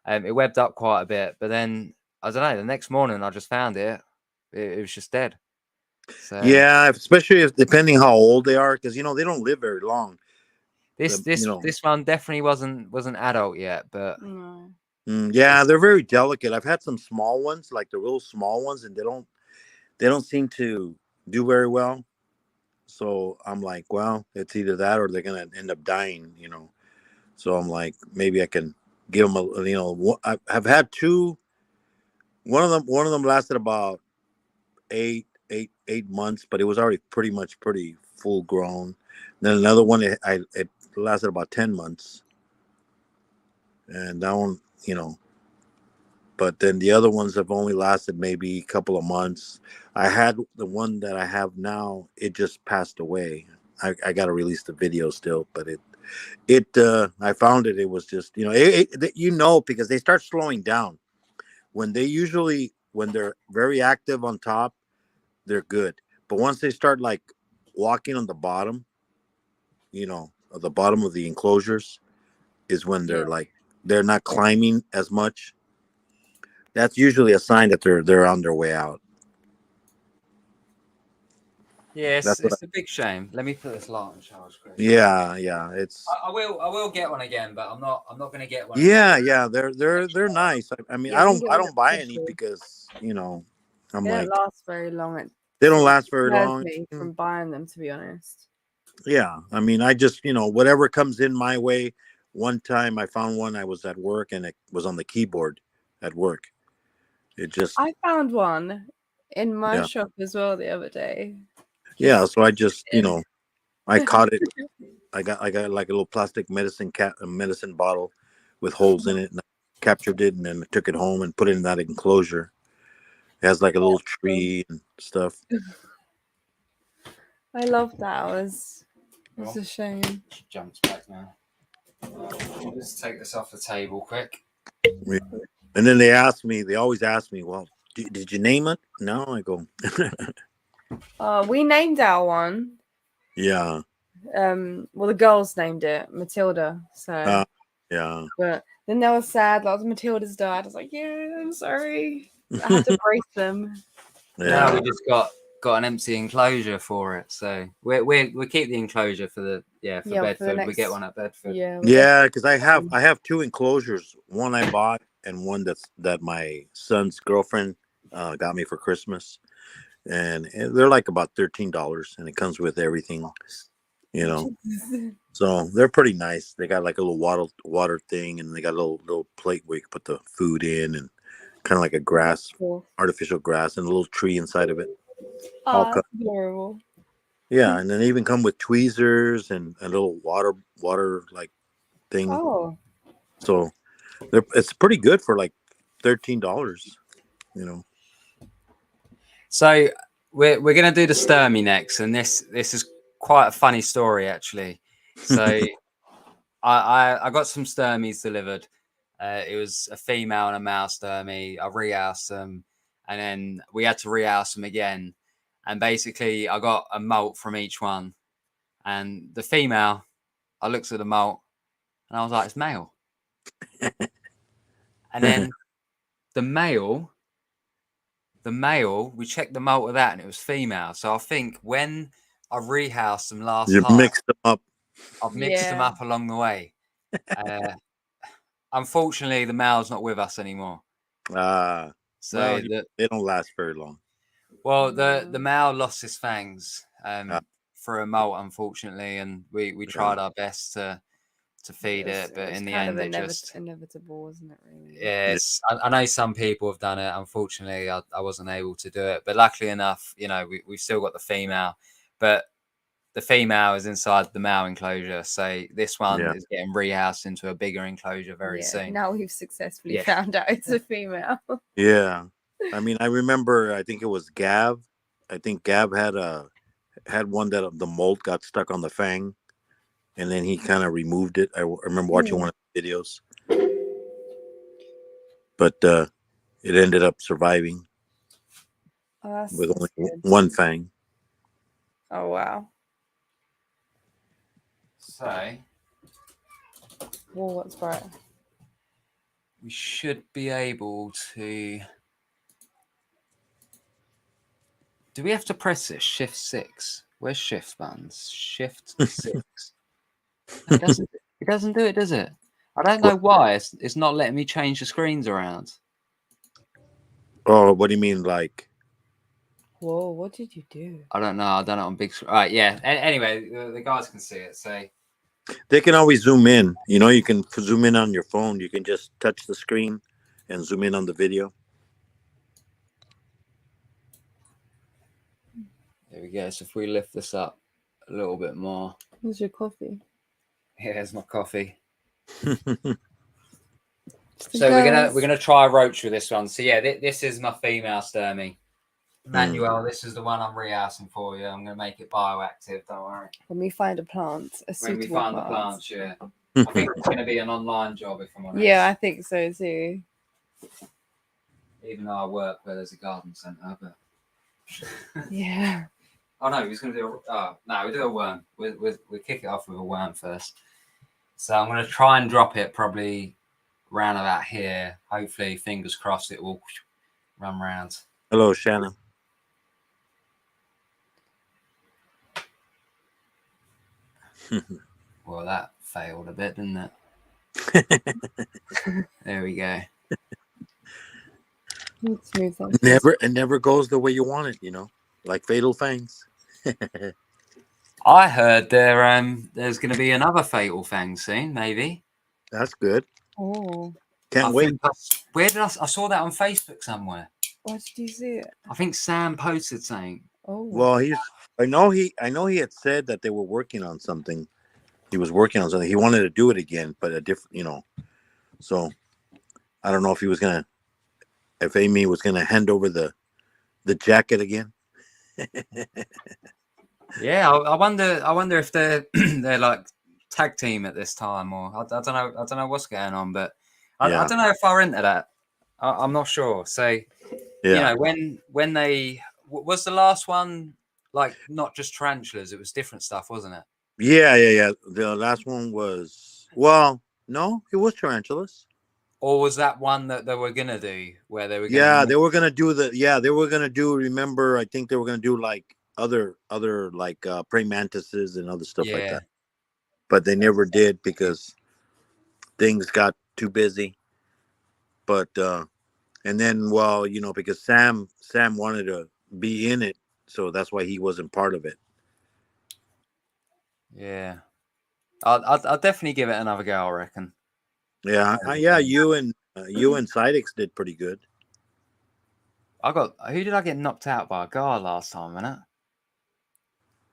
It webbed up quite a bit, but then I don't know. The next morning, I just found it. It was just dead. So yeah, especially if depending how old they are, because they don't live very long. this one definitely wasn't adult yet, but No. Yeah, they're very delicate. I've had some small ones, like the real small ones, and they don't seem to do very well. So I'm like, well, it's either that or they're gonna end up dying. So I'm like, maybe I can give them I've had two. One of them lasted about 8 months, but it was already pretty full grown. Then another one, it lasted about 10 months, and that one. But then the other ones have only lasted maybe a couple of months. I had the one that I have now, it just passed away. I got to release the video still, but I found it was just because they start slowing down when they're very active on top, they're good, but once they start like walking on the bottom, at the bottom of the enclosures, is when they're not climbing as much. That's usually a sign that they're on their way out. yeah, That's it's a big shame. Let me put this light on charge, Chris. Yeah, it's. I will get one again, but I'm not going to get one. Yeah, yeah, they're nice. I mean, Yeah, I don't buy any because I'm they like, don't last very long. they don't last very Scares long. me from buying them, to be honest. Yeah, I mean, I just whatever comes in my way. One time I found one. I was at work and it was on the keyboard at work. It just I found one in my Yeah. shop as well the other day. Yeah, so I just I caught it. I got like a little plastic medicine bottle with holes in it, and I captured it, and then I took it home and put it in that enclosure. It has like a little tree and stuff. I love that. It's a shame. Jumps back now. Let's take this off the table quick. And then they always ask me, well, did you name it? No, I go. We named our one. Yeah. Well, the girls named it Matilda. So yeah. But then they were sad. Like Matilda's died. I was like, yeah, I'm sorry. I had to brace them. Yeah. Now we just got an empty enclosure for it, so we keep the enclosure for Bedford. We get one at Bedford. Yeah, because I have two enclosures. One I bought and one that my son's girlfriend got me for Christmas, and they're like about $13, and it comes with everything, So they're pretty nice. They got like a little water thing, and they got a little plate where you can put the food in, and kind of like a artificial grass, and a little tree inside of it. Oh, that's adorable. Yeah, and then they even come with tweezers and a little water like thing. Oh, so it's pretty good for like $13. So we're gonna do the Sturmy next, and this is quite a funny story actually. So I got some Sturmies delivered. It was a female and a male Sturmy. I rehoused them, and then we had to rehouse them again. And basically, I got a molt from each one. And the female, I looked at the molt, and I was like, it's male. And then the male, we checked the molt of that, and it was female. So I think when I rehoused them last time, mixed them up. I've mixed them up along the way. Unfortunately, the male's not with us anymore. So they don't last very long. Well, the male lost his fangs for a molt, unfortunately, and we tried our best to feed it, but in the end, it just inevitable, wasn't it? Really? Yes, I know some people have done it. Unfortunately, I wasn't able to do it, but luckily enough, you know, we've still got the female, but the female is inside the male enclosure. So this one is getting rehoused into a bigger enclosure very soon. Now we've successfully found out it's a female. Yeah. I mean, I remember, I think it was Gav. I think Gav had one that the molt got stuck on the fang, and then he kind of removed it. I remember watching one of the videos. But it ended up surviving with only one fang. Oh, wow. So, well, what's right? We should be able to. Do we have to press it? Shift 6. Where's shift buttons? Shift 6. It doesn't do it, does it? I don't know why it's not letting me change the screens around. Oh, what do you mean, like? Whoa, what did you do? I don't know. I've done it on big screen. Right, yeah. Anyway, the guys can see it. So they can always zoom in. You know, you can zoom in on your phone. You can just touch the screen and zoom in on the video. There we go. So if we lift this up a little bit more. Here's your coffee. Here's my coffee. So we're gonna try a roach with this one. So yeah, this is my female Sturmy. Manuel, this is the one I'm rehousing for you. I'm gonna make it bioactive. Don't worry. When we find a plant, when we find the plants, yeah. I think it's gonna be an online job if I'm honest. Yeah, I think so too. Even though I work where there's a garden centre, but yeah. Oh no, he's gonna do we do a worm. We kick it off with a worm first. So I'm gonna try and drop it probably round about here. Hopefully, fingers crossed, it will run round. Hello, Shannon. Well, that failed a bit, didn't it? There we go. It never goes the way you want it, you know, like Fatal Fangs. I heard there's going to be another Fatal Fang soon, maybe. That's good. Oh, can't wait. Where did I saw that on Facebook somewhere? Where did you see it? I think Sam posted saying. Oh, well, I know he had said that they were working on something. He was working on something. He wanted to do it again, but a different, you know. So I don't know if Amy was gonna hand over the jacket again. Yeah, I wonder if they're like tag team at this time, or I don't know what's going on, but I don't know if I into that. I'm not sure. So you know, when they was the last one, like not just tarantulas, it was different stuff, wasn't it? Yeah. The last one was, well, no, it was tarantulas. Or was that one that they were gonna do where they were? They were gonna do they were gonna do. Remember, I think they were gonna do like other like praying mantises and other stuff like that, but they never did because things got too busy. But and then, well, you know, because Sam wanted to be in it, so that's why he wasn't part of it. Yeah, I'll definitely give it another go, I reckon. Yeah, you and Sidex did pretty good. Who did I get knocked out by? A guy last time, wasn't it?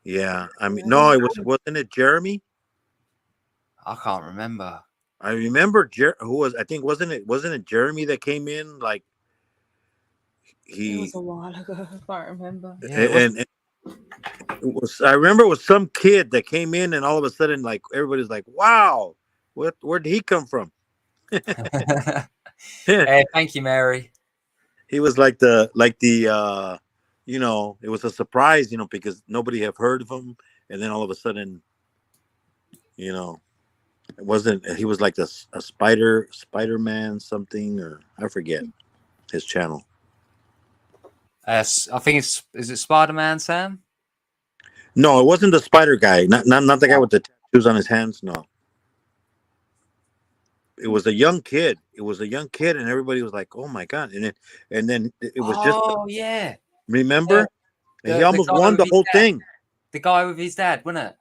Yeah, I mean, no, wasn't it Jeremy? I can't remember. I remember who was. I think wasn't it Jeremy that came in like he. It was a while ago. I can't remember. Yeah, and it was. I remember it was some kid that came in, and all of a sudden, like everybody's like, "Wow, where did he come from?" Hey, thank you, Mary. He was like the you know, it was a surprise, you know, because nobody have heard of him, and then all of a sudden, you know, it wasn't. He was like a Spider-Man something, or I forget his channel. I think is it Spider-Man, Sam? No, it wasn't the spider guy. Not the guy with the tattoos on his hands. No. It was a young kid. And everybody was like, "Oh my god!" And then it was just. Oh yeah. Remember? He almost won the whole thing. The guy with his dad, wasn't it?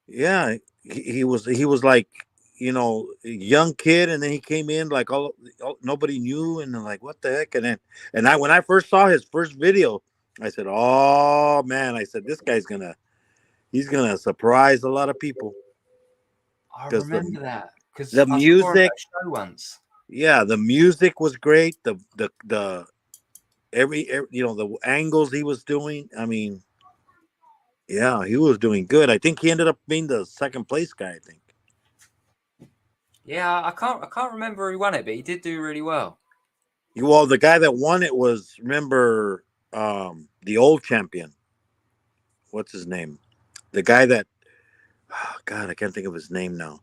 Yeah, he was like, you know, a young kid, and then he came in like all nobody knew, and I'm like, what the heck? And I when I first saw his first video, I said, oh man, I said this guy's he's gonna surprise a lot of people I because remember that because the I saw him at music, a show once. yeah, the music was great. The every you know the angles he was doing. I mean, yeah, he was doing good. I think he ended up being the second place guy. I think. Yeah, I can't remember who won it, but he did do really well. Well, the guy that won it was, remember, the old champion. What's his name? The guy that, oh God, I can't think of his name now.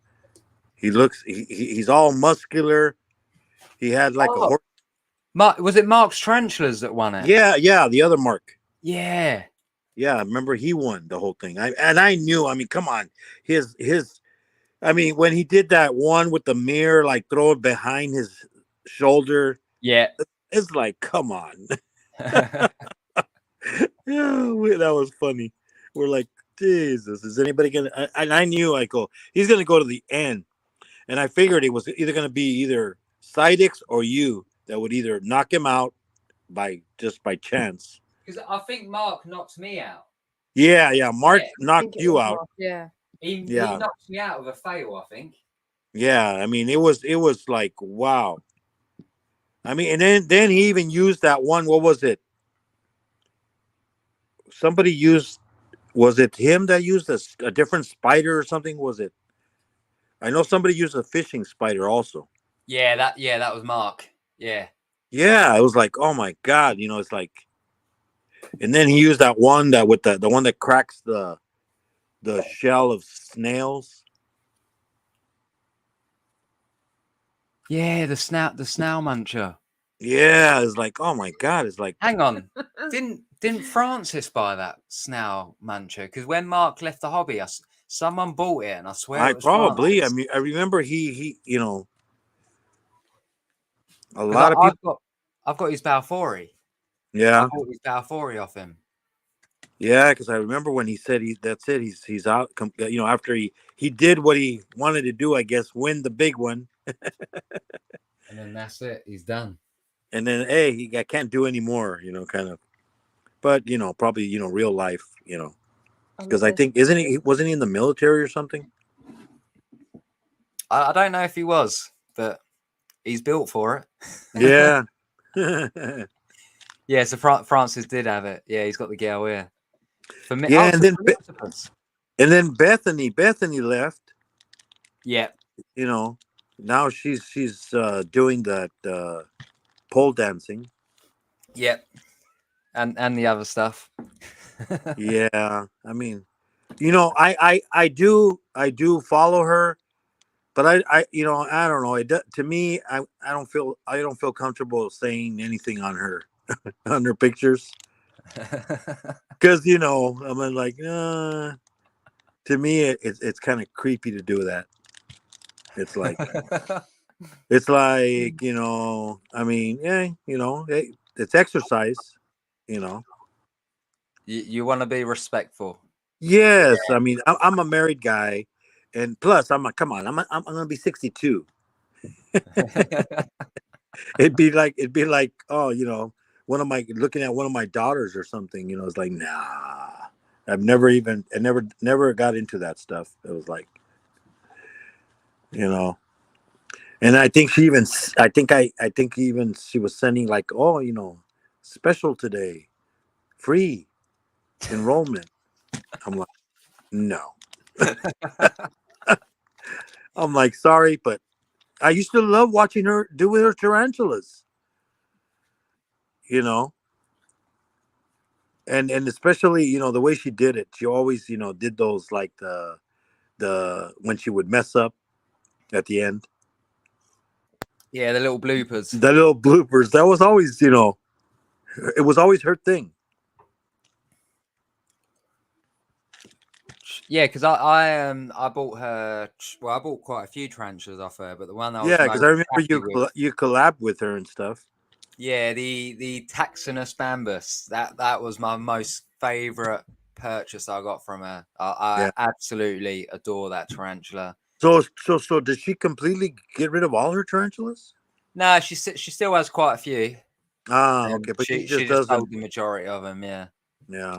He's all muscular. He had like a Oh, horse. Mark, was it Mark's Tarantulas that won it? Yeah, the other Mark. Yeah. Yeah, remember he won the whole thing. I knew. I mean, come on, his. I mean, when he did that one with the mirror, like throw it behind his shoulder, Yeah. it's like, come on. Yeah, that was funny. We're like, Jesus, is anybody gonna? And I knew, I go, he's gonna go to the end, and I figured it was either gonna be either Sidix or you that would either knock him out by chance. Because I think Mark knocked me out. Yeah, Mark Yeah, knocked you out. Yeah. He Yeah, knocked me out with a fail, I think. yeah. I mean, it was like, wow. I mean, and then he even used that one. What was it? Somebody used. Was it him that used a different spider or something? Was it? I know somebody used a fishing spider also. Yeah, that was Mark. Yeah. Yeah, it was like, oh my God, you know, it's like, and then he used that one that with the one that cracks the shell of snails. Yeah, the snail muncher. Yeah, it's like, oh my God, it's like, Hang on. Didn't Francis buy that snail muncher? Because when Mark left the hobby, someone bought it, and I swear it was probably. Francis. I mean, I remember he you know, a Because lot of people. I've got his Balfouri. I Yeah, bought his Balfouri off him. yeah, because I remember when he said that's it. He's out. You know, after he did what he wanted to do, I guess, win the big one. And then that's it. He's done. And then, hey, I can't do any more. You know, kind of. But you know, probably, you know, real life. You know, because I think wasn't he in the military or something? I don't know if he was, but he's built for it. Yeah. Yeah, so Francis did have it. Yeah, he's got the girl here. For me, yeah, and then Bethany left. Yeah. You know, now she's doing that pole dancing. Yep. And the other stuff. Yeah, I mean, you know, I do follow her, but I you know, I don't know. To me, I don't feel comfortable saying anything on her on her pictures, because you know, I'm like, to me, it's kind of creepy to do that. It's like, you know, I mean, yeah, you know, it's exercise, you know. You want to be respectful. Yes, yeah. I mean, I'm a married guy, and plus, I'm like, come on, I'm gonna be 62. it'd be like, oh, you know, looking at one of my daughters or something. You know, it's like, nah. I never got into that stuff. It was like, you know, and I think she even she was sending like, oh, you know, special today, free enrollment. I'm like, no. I'm like, sorry, but I used to love watching her do with her tarantulas. You know, and especially, you know, the way she did it. She always, you know, did those like the when she would mess up at the end. Yeah, the little bloopers. The little bloopers. That was always, you know, it was always her thing. Yeah, because I bought her. Well, I bought quite a few tarantulas off her, but the one I was because I remember you collabed with her and stuff. Yeah, the Taxonus bambus. That was my most favorite purchase I got from her. I absolutely adore that tarantula. So did she completely get rid of all her tarantulas? No, she still has quite a few. Okay, but She just just doesn't. sold the majority of them. Yeah. Yeah.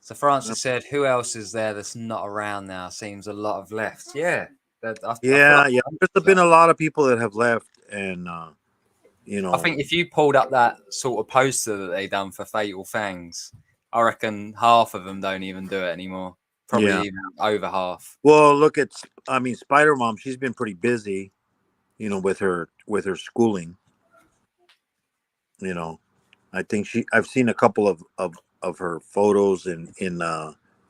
So Francis said, "Who else is there that's not around now? Seems a lot have left." Yeah. I Yeah. There's been a lot of people that have left, and I think if you pulled up that sort of poster that they done for Fatal Fangs, I reckon half of them don't even do it anymore. Probably even over half. Well, look at, Spider Mom. She's been pretty busy, with her schooling. I think I've seen a couple of her photos in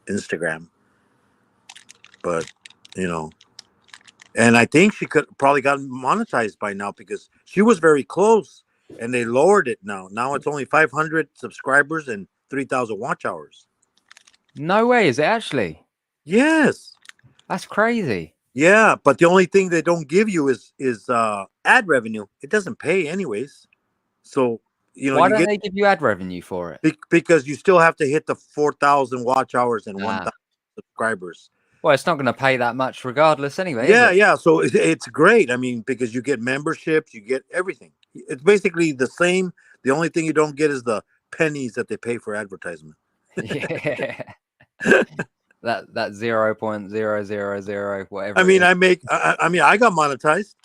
Instagram, but and I think she could probably got monetized by now because she was very close, and they lowered it now. Now it's only 500 subscribers and 3,000 watch hours. No way, is it actually? Yes. That's crazy. Yeah, but the only thing they don't give you is ad revenue. It doesn't pay anyways. So why don't they give you ad revenue for it? Because you still have to hit the 4,000 watch hours and 1,000 subscribers. Well, it's not going to pay that much regardless anyway. Yeah. So it's great. I mean, because you get memberships, you get everything. It's basically the same. The only thing you don't get is the pennies that they pay for advertisement. Yeah. that 0.000 whatever. I mean, I got monetized.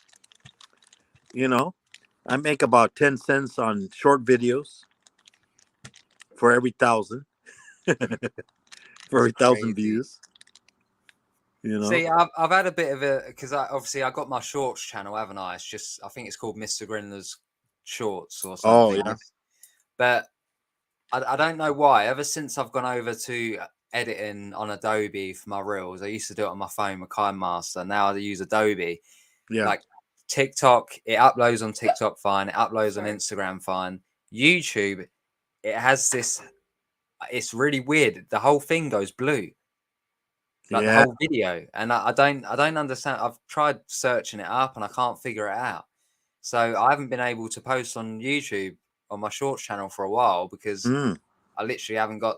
I make about 10 cents on short videos for every 1,000. For every 1,000 views. See, I've had a bit of a, because obviously I got my shorts channel, haven't I? It's just, I think it's called Mr. Grindler's Shorts or something. Oh, yeah. But I don't know why. Ever since I've gone over to editing on Adobe for my reels, I used to do it on my phone with KineMaster. Now I use Adobe. Yeah. Like TikTok, it uploads on TikTok fine. It uploads on Instagram fine. YouTube, it has this. It's really weird. The whole thing goes blue. Like the whole video, and I don't understand. I've tried searching it up and I can't figure it out. So I haven't been able to post on YouTube on my shorts channel for a while because I literally haven't got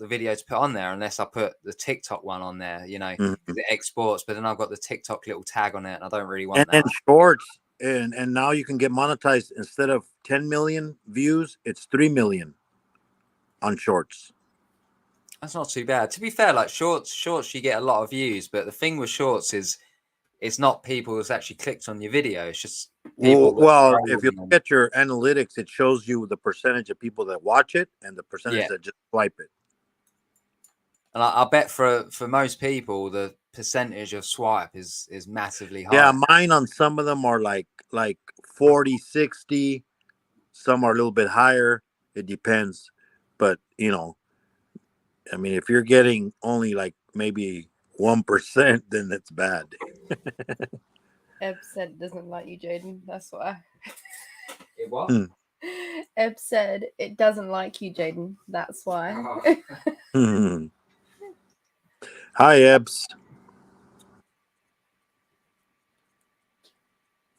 the video to put on there unless I put the TikTok one on there, because it exports, but then I've got the TikTok little tag on it and I don't really want that. And shorts, and now you can get monetized. Instead of 10 million views, it's 3 million on shorts. That's not too bad. To be fair, like shorts, you get a lot of views, but the thing with shorts is it's not people that's actually clicked on your video. It's just people. Well, if you look at your analytics, it shows you the percentage of people that watch it and the percentage that just swipe it. And I bet for most people, the percentage of swipe is massively high. Yeah, mine on some of them are like 40, 60. Some are a little bit higher. It depends. But, I mean, if you're getting only like maybe 1%, then that's bad. Eb said it doesn't like you, Jaden. That's why. It what? Eb said it doesn't like you, Jaden. That's why. Hi, Ebs.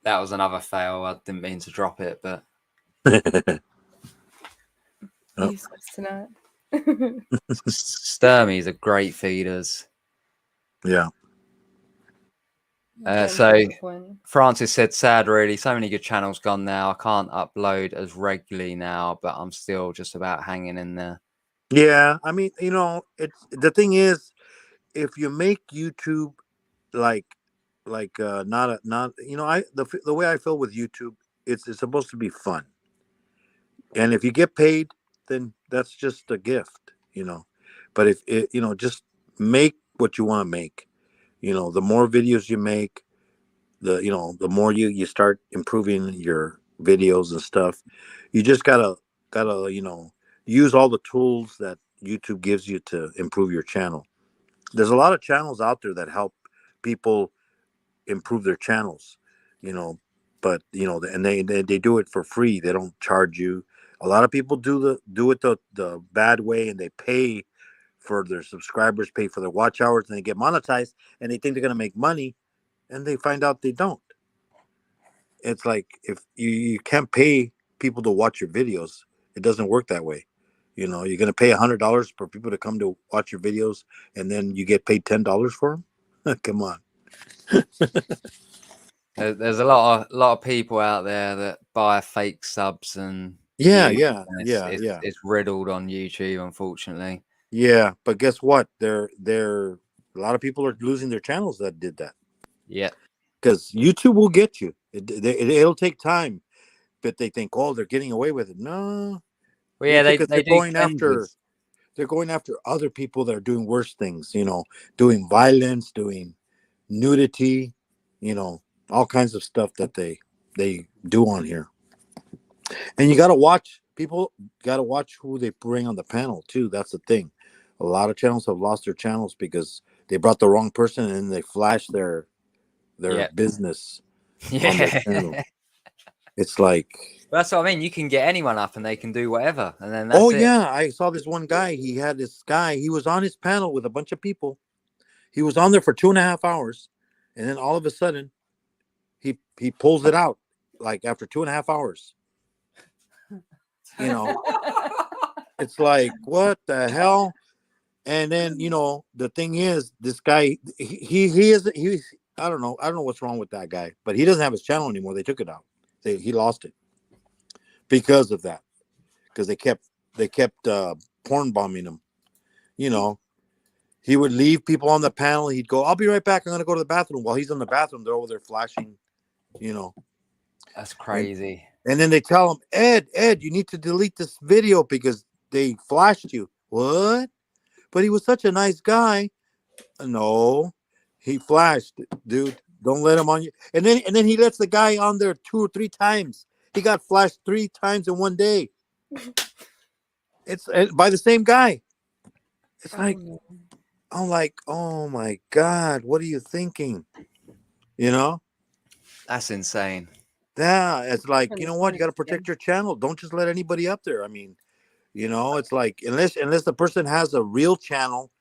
That was another fail. I didn't mean to drop it, but useless tonight. Sturmies are great feeders. Yeah. So Francis said, sad really, so many good channels gone now. I can't upload as regularly now, but I'm still just about hanging in there. Yeah, I mean, it's the thing is, if you make YouTube not the way I feel with YouTube, it's supposed to be fun, and if you get paid, then that's just a gift, but if it, just make what you want to make. The more videos you make, the more you start improving your videos and stuff. You just gotta use all the tools that YouTube gives you to improve your channel. There's a lot of channels out there that help people improve their channels, but and they do it for free. They don't charge you. A lot of people do it the bad way, and they pay for their subscribers, pay for their watch hours, and they get monetized, and they think they're going to make money, and they find out they don't. It's like, if you can't pay people to watch your videos, it doesn't work that way. You know, you're gonna pay $100 for people to come to watch your videos, and then you get paid $10 for them. Come on. There's a lot of people out there that buy fake subs and Yeah, it's riddled on YouTube, unfortunately. Yeah, but guess what? They're a lot of people are losing their channels that did that. Yeah. Because YouTube will get you. It'll take time, but they think, oh, they're getting away with it. No, Well, yeah, because they do cleanses. they're going after other people that are doing worse things. You know, doing violence, doing nudity. You know, all kinds of stuff that they do on here. And you got to watch people. Got to watch who they bring on the panel too. That's the thing. A lot of channels have lost their channels because they brought the wrong person and they flashed their business on their channel. It's like, that's what I mean. You can get anyone up and they can do whatever, and then that's it. Yeah, I saw this one guy. He had this guy. He was on his panel with a bunch of people. He was on there for 2.5 hours, and then all of a sudden, he pulls it out like after 2.5 hours. You know, it's like, what the hell? And then, you know, the thing is, this guy, he's I don't know what's wrong with that guy, but he doesn't have his channel anymore. They took it out. He lost it because of that, because they kept porn bombing him. You know, he would leave people on the panel. He'd go, "I'll be right back. I'm gonna go to the bathroom." While he's in the bathroom, they're over there flashing. You know, that's crazy. And then they tell him, Ed, you need to delete this video because they flashed you. What? But he was such a nice guy. No, he flashed, dude. Don't let him on you. And then he lets the guy on there 2 or 3 times. He got flashed 3 times in one day. It's by the same guy. It's like, I'm like, oh my God, what are you thinking? You know? That's insane. Yeah, it's like, you know what? You got to protect your channel. Don't just let anybody up there. I mean, you know, it's like, unless the person has a real channel,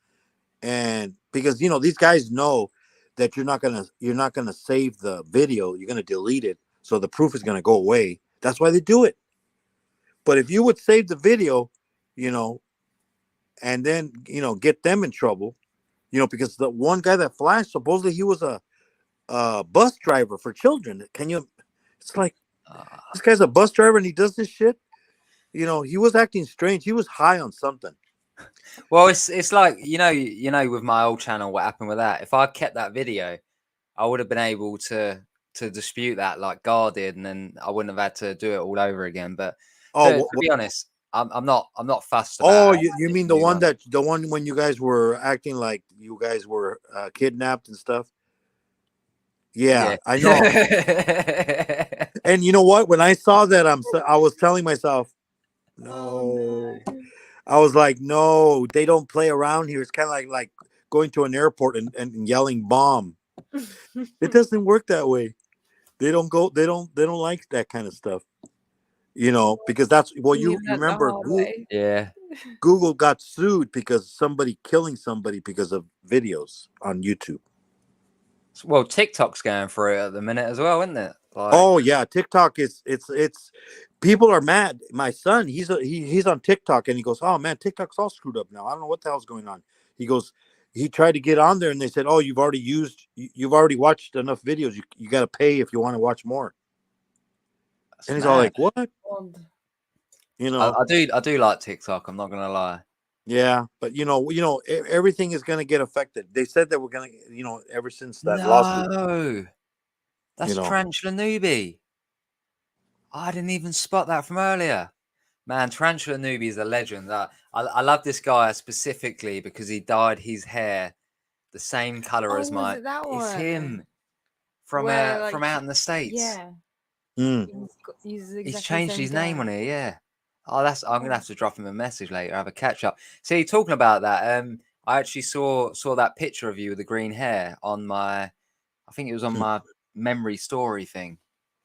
and because, you know, these guys know that you're not gonna save the video. You're gonna delete it, so the proof is gonna go away. That's why they do it. But if you would save the video, you know, and then, you know, get them in trouble, you know, because the one guy that flashed, supposedly he was a bus driver for children. Can you? It's like, this guy's a bus driver and he does this shit. You know, he was acting strange. He was high on something. Well, it's like, you know, with my old channel, what happened with that? If I kept that video, I would have been able to dispute that like Gar did, and then I wouldn't have had to do it all over again. But to be honest, I'm not fussed about it. You mean the one when you guys were acting like you guys were kidnapped and stuff? Yeah, I know. And you know what? When I saw that, I was telling myself, no. I was like, no, they don't play around here. It's kind of like going to an airport and yelling bomb. It doesn't work that way. They don't like that kind of stuff. You know, because that's, well, you remember Google got sued because somebody killing somebody because of videos on YouTube. Well, TikTok's going for it at the minute as well, isn't it? Like, oh yeah, TikTok is it's people are mad. My son, he's on TikTok and he goes, "Oh man, TikTok's all screwed up now. I don't know what the hell's going on." He goes, he tried to get on there and they said, "Oh, you've already watched enough videos. You got to pay if you want to watch more." And he's all like, "What?" You know, I do like TikTok. I'm not gonna lie. Yeah, but you know, everything is gonna get affected. They said that we're gonna, you know, ever since that lawsuit. No, that's Tarantula Newbie. I didn't even spot that from earlier. Man, Tarantula Newbie is a legend. I love this guy specifically because he dyed his hair the same color as mine. It's him from out in the States. Yeah. He's changed his name on here. Yeah. Oh, I'm gonna have to drop him a message later. Have a catch up. See, talking about that, I actually saw that picture of you with the green hair on my, I think it was on my memory story thing.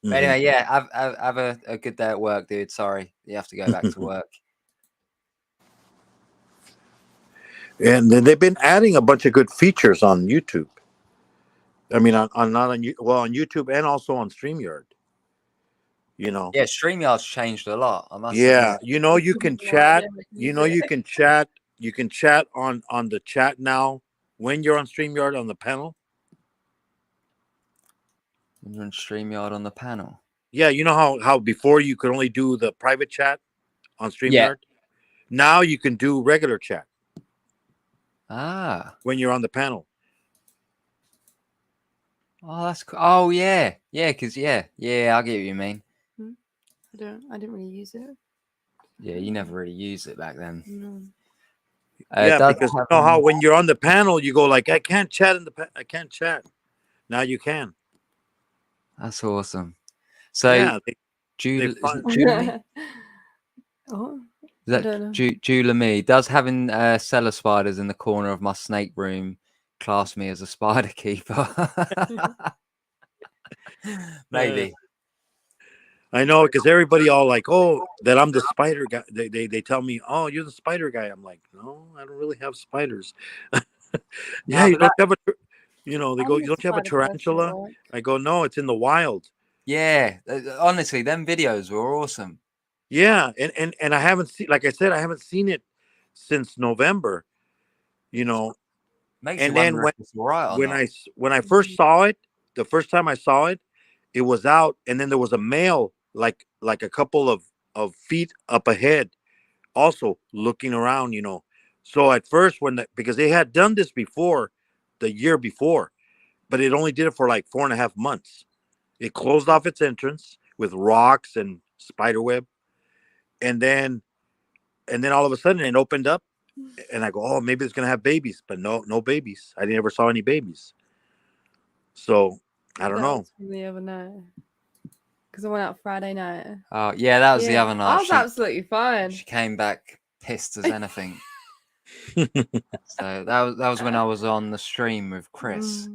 But anyway, yeah, have a good day at work, dude. Sorry, you have to go back to work. And they've been adding a bunch of good features on YouTube. I mean, on YouTube and also on StreamYard. You know. Yeah, StreamYard's changed a lot. I must Yeah, admit. you know, you can No, I chat. never You use know, it. you can chat on the chat now when you're on StreamYard on the panel. When you're on StreamYard on the panel. Yeah, you know how before you could only do the private chat on Yeah. StreamYard. Now you can do regular chat Ah. when you're on the panel. Oh, that's cool. Oh, yeah. Yeah, because, yeah, I get what you mean. I didn't really use it. Yeah, you never really used it back then. No. Yeah, does because you have- know how when you're on the panel, you go like, I can't chat I can't chat. Now you can. That's awesome. So, Yeah, is they it find- Julemy? Oh, Is I don't know. that Julemy? Does having cellar spiders in the corner of my snake room class me as a spider keeper? Maybe. I know, because everybody all like, oh, that I'm the spider guy. They tell me, oh, you're the spider guy. I'm like, no, I don't really have spiders. Yeah, No, you but don't have a, you know, they go, I'm you a don't have a spider person at tarantula? work. I go, no, it's in the wild. yeah, honestly, them videos were awesome. Yeah, and I haven't seen, like I said, I haven't seen it since November. You know, Makes you and then wonder if it's all right or not. when I first saw it, the first time I saw it, it was out, and then there was a male like a couple of feet up ahead, also looking around. You know, so at first because they had done this before, the year before, but it only did it for like 4.5 months. It closed off its entrance with rocks and spider web, and then all of a sudden it opened up, and I go, oh, maybe it's gonna have babies, but no babies. I never saw any babies. So I don't That know. was from the other night. Because I went out Friday night. Oh, yeah, that was the Yeah, other I night. was absolutely fine. She came back pissed as anything. So that was when I was on the stream with Chris.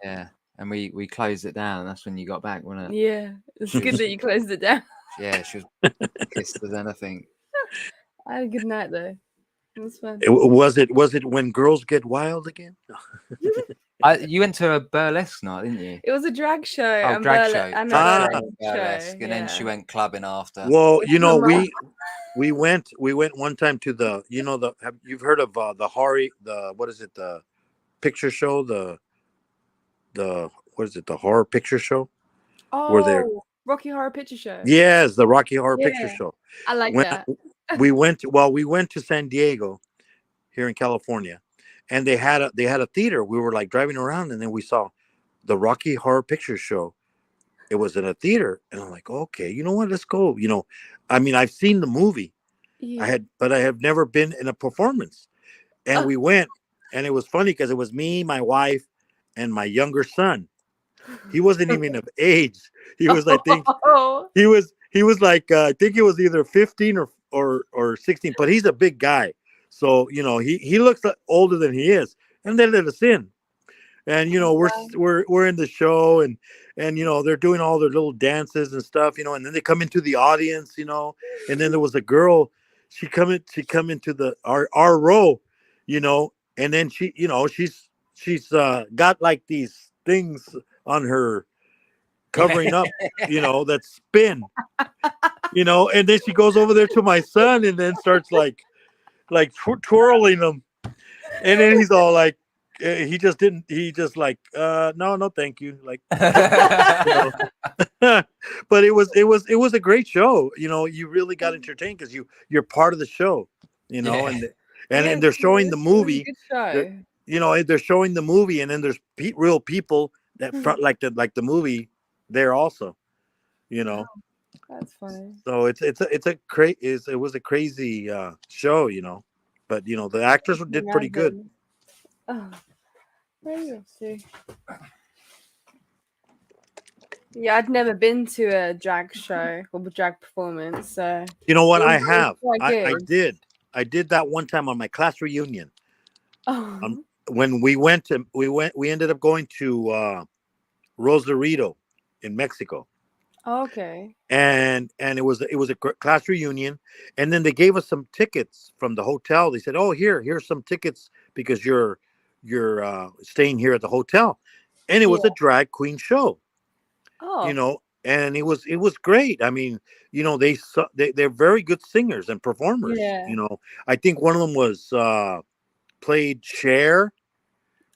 Yeah, and we closed it down. That's when you got back, wasn't it? Yeah, it's She good was- that you closed it down. Yeah, she was pissed as anything. I had a good night though. It was fun. Was it when girls get wild again? You went to a burlesque night, didn't you? It was a drag show. Oh, and drag burle- show. And a Ah. burlesque Burlesque, show. and then she yeah. went clubbing after. Well, you know, Mama. we went one time to the, you know, you've heard of the what is it, the picture show, the what is it, the horror picture show? Were there? Oh, Rocky Horror Picture Show. Yes, the Rocky Horror Picture Yeah. Show. I like When that. we went to San Diego, here in California, and they had a theater. We were like driving around, and then we saw the Rocky Horror Picture Show. It was in a theater, and I'm like, okay, you know what? Let's go. You know, I mean, I've seen the movie. Yeah. But I have never been in a performance. And we went, and it was funny because it was me, my wife, and my younger son. He wasn't even of age. He was, I think, Oh. he was like, I think he was either 15 or 16, but he's a big guy. So, you know, he looks older than he is. And they let us in. And, you know, we're in the show, and you know, they're doing all their little dances and stuff, you know, and then they come into the audience, you know, and then there was a girl, she come into our row, you know, and then she, you know, she's got like these things on her covering up, you know, that spin, you know, and then she goes over there to my son and then starts like twirling them, and then he's all like, he just like, no thank you, like, you know. But it was a great show, you know. You really got entertained because you're part of the show, you know. Yeah. And they're showing the movie, Good show. you know, they're showing the movie, and then there's real people that front like the movie there also, you know. That's funny. So it was a crazy show, you know, but you know, the actors did pretty good. Oh, where are you off to? Yeah, I'd never been to a drag show or a drag performance, so You know what? It I was have. quite good. I did that one time on my class reunion. oh, When we ended up going to Rosarito in Mexico. okay. And it was a class reunion, and then they gave us some tickets from the hotel. They said, "Oh, here's some tickets because you're staying here at the hotel," and it was a drag queen show. Oh, You know, and it was great. I mean, they're very good singers and performers. Yeah. I think one of them was played Cher.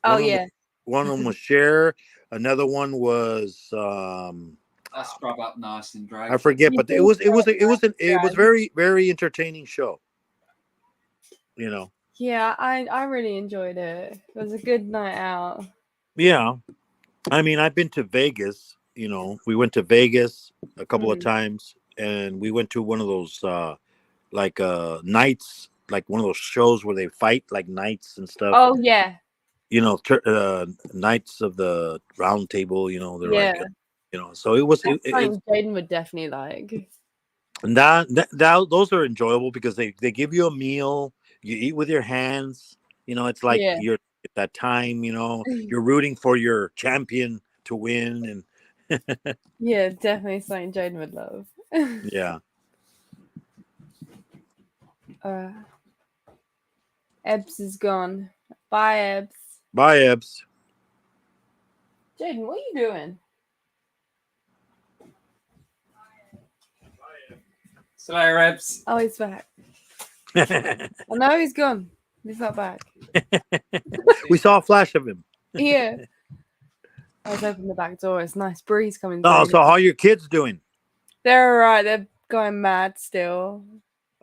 Oh One of them, yeah. one of them was Cher. Another one was I scrub up nice and I drag. forget, You but it think was it was so, it was Brad? very very entertaining show. You know, Yeah, I really enjoyed it. It was a good night out. yeah. I mean, I've been to Vegas. We went to Vegas a couple of Mm. times, and we went to one of those like nights, like one of those shows where they fight like knights and stuff. Oh yeah, Knights of the Round Table. They're yeah. like, so it was That's something Jaden would definitely like. and those are enjoyable because they give you a meal, you eat with your hands. It's like Yeah. you're at that time. You're rooting for your champion to win, and Yeah, definitely something Jaden would love. yeah. uh, Ebbs is gone. Bye, Ebbs. Bye, Ebbs. Jaden, what are you doing? Slow reps. Oh, he's back. I know he's gone. He's not back. We saw a flash of him. Yeah. I was opening the back door. It's a nice breeze coming Oh, through. so how are your kids doing? They're all right. They're going mad still.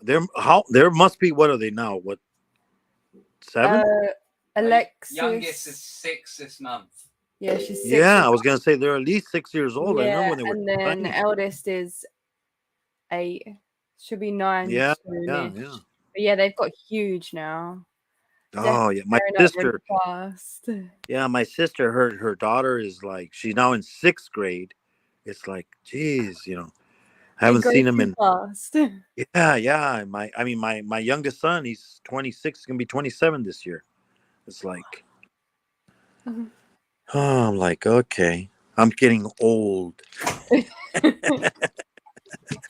There must be, what are they now? What, 7? Alexis. Youngest is 6 this month. Yeah, she's 6. Yeah, I was gonna say they're at least 6 years old. I remember when they were and then tiny. eldest is 8. Should be 9. Yeah, soon-ish. yeah. But yeah, they've got huge now. Oh yeah, my Growing up sister. really fast. Yeah, my sister. Her daughter is like, she's now in 6th grade. It's like, geez, haven't seen him in. Fast. Yeah. My youngest son, he's 26, gonna be 27 this year. It's like, Mhm. oh, I'm like, okay, I'm getting old. I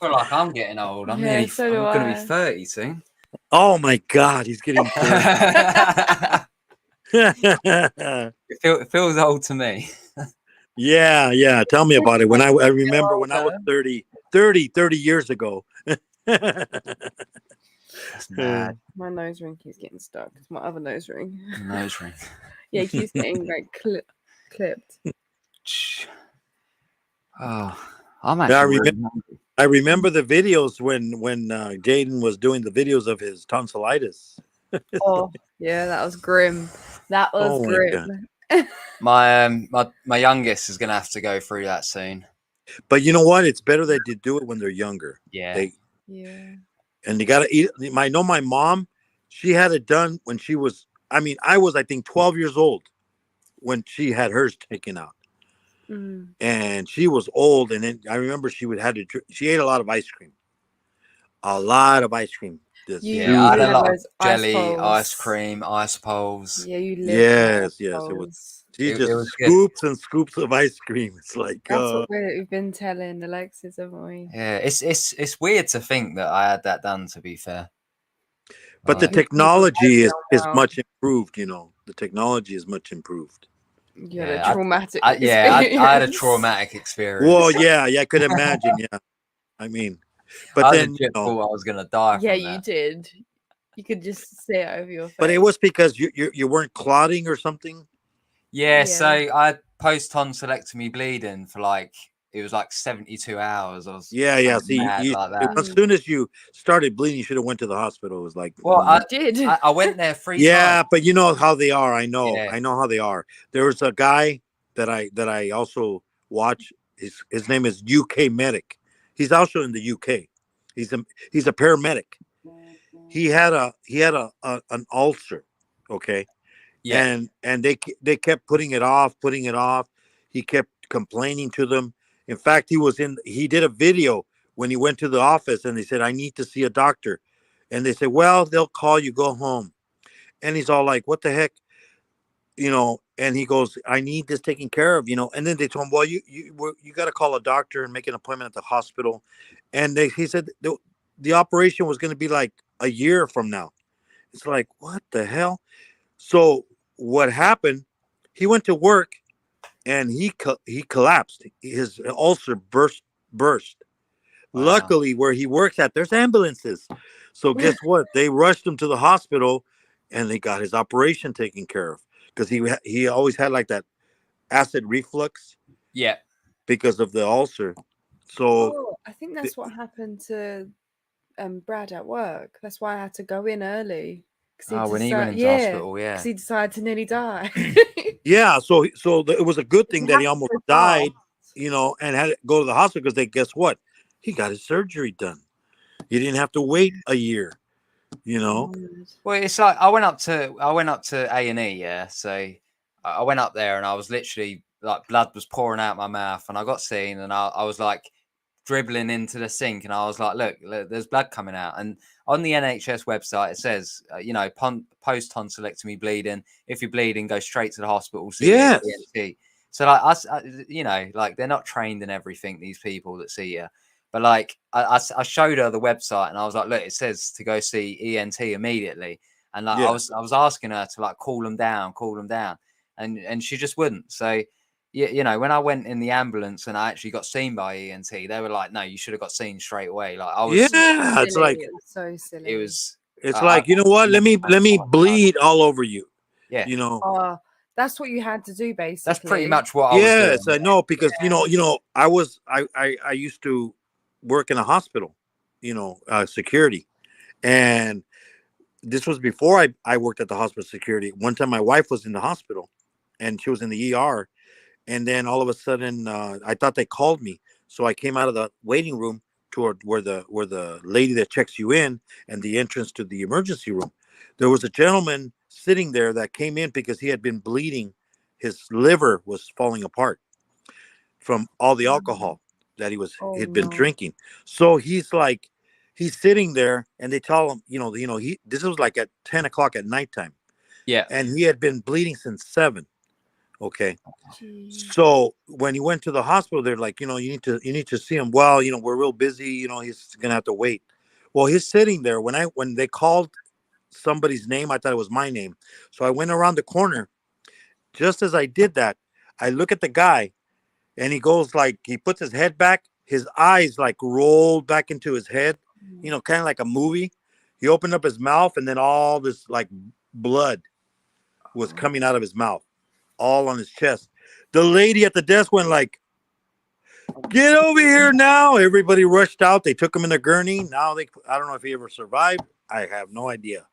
feel like I'm getting old. I'm Yeah, so do going to I. be 30 soon. Oh my God, he's getting 30. It feels old to me. Yeah. Tell me about it. When I remember when I was 30 years ago. That's mad. My nose ring keeps getting stuck. It's my other nose ring. Nose ring. Yeah, it keeps getting like clipped. Oh, I'm actually really hungry. I remember the videos when Jaden was doing the videos of his tonsillitis. Oh, yeah, that was grim. That was Oh my grim. My youngest is gonna have to go through that soon. But you know what? It's better that you do it when they're younger. Yeah. Yeah. And you gotta eat. I know my mom, she had it done when she was. I was, I think, 12 years old when she had hers taken out. Mm. And she was old, and then I remember she ate a lot of ice cream. A lot of ice cream. Yeah, I had a had lot of those ice jelly, poles. ice cream, ice poles. Yeah, you lived Yes. with It ice was. poles. She It just was good. scoops and scoops of ice cream. It's like, That's what we've been telling Alexis, haven't we? Yeah, it's weird to think that I had that done, to be fair. but the Like, technology is now. much improved. The technology is much improved. You had Yeah, a traumatic I had a experience. traumatic experience. Well, yeah, I could imagine. Yeah, but I then legit thought I was gonna die. Yeah, from you that. did. You could just say it over your face. but it was because you weren't clotting or something. Yeah, so I had post tonsillectomy bleeding for it was 72 hours. I was Yeah. something See, mad like that. as soon as you started bleeding, you should have went to the hospital. It was like, Well, I did. I went there 3 yeah, times. but you know how they are. I know Yeah. Yeah. And they kept putting it off. He kept complaining to them. In fact, he did a video when he went to the office, and they said, I need to see a doctor. And they said, well, they'll call you, go home. And he's all like, what the heck? And he goes, I need this taken care of, and then they told him, well, you got to call a doctor and make an appointment at the hospital. And he said the operation was going to be like a year from now. It's like, what the hell? So what happened? He went to work, and he collapsed. His ulcer burst. Wow. Luckily, where he works at, there's ambulances. So guess what? They rushed him to the hospital, and they got his operation taken care of because he always had like that acid reflux Yeah. because of the ulcer. So Oh, I think that's what happened to Brad at work. That's why I had to go in early. Oh, when he went into Yeah, hospital, yeah. because he decided to nearly die. yeah, so it was a good thing that he almost so died, fast. and had to go to the hospital because they guess what? He got his surgery done. He didn't have to wait a year. Well, it's like I went up to A&E, yeah. So I went up there and I was literally like blood was pouring out my mouth, and I got seen, and I was like dribbling into the sink, and I was like, look, there's blood coming out. And on the NHS website, it says, post tonsillectomy bleeding. If you're bleeding, go straight to the hospital. See Yes. ENT. So like us, like they're not trained in everything. These people that see you. But like I showed her the website and I was like, look, it says to go see ENT immediately. And like Yeah. I was asking her to like cool them down. And she just wouldn't. So when I went in the ambulance and I actually got seen by ENT, they were like, no, you should have got seen straight away. Like I was Yeah. It's like so silly. it was it's like, you know what? Let me bleed all over you. Yeah. That's what you had to do basically. That's pretty much what I was doing. Yes, I know, because I used to work in a hospital, security. And this was before I worked at the hospital security. One time my wife was in the hospital and she was in the ER. And then all of a sudden, I thought they called me. So I came out of the waiting room toward where the lady that checks you in and the entrance to the emergency room. There was a gentleman sitting there that came in because he had been bleeding. His liver was falling apart from all the alcohol that he'd been drinking. So he's sitting there, and they tell him, this was like at 10 o'clock at nighttime. Yeah. And he had been bleeding since 7. Okay. Jeez. So when he went to the hospital, they're like, you need to see him. Well, we're real busy. He's gonna have to wait. Well, he's sitting there. When they called somebody's name, I thought it was my name. So I went around the corner. Just as I did that, I look at the guy, and he goes he puts his head back. His eyes like rolled back into his head, kind of like a movie. He opened up his mouth, and then all this like blood was coming out of his mouth, all on his chest. The lady at the desk went like, "Get over here now!" Everybody rushed out. They took him in a gurney. Now I don't know if he ever survived. I have no idea.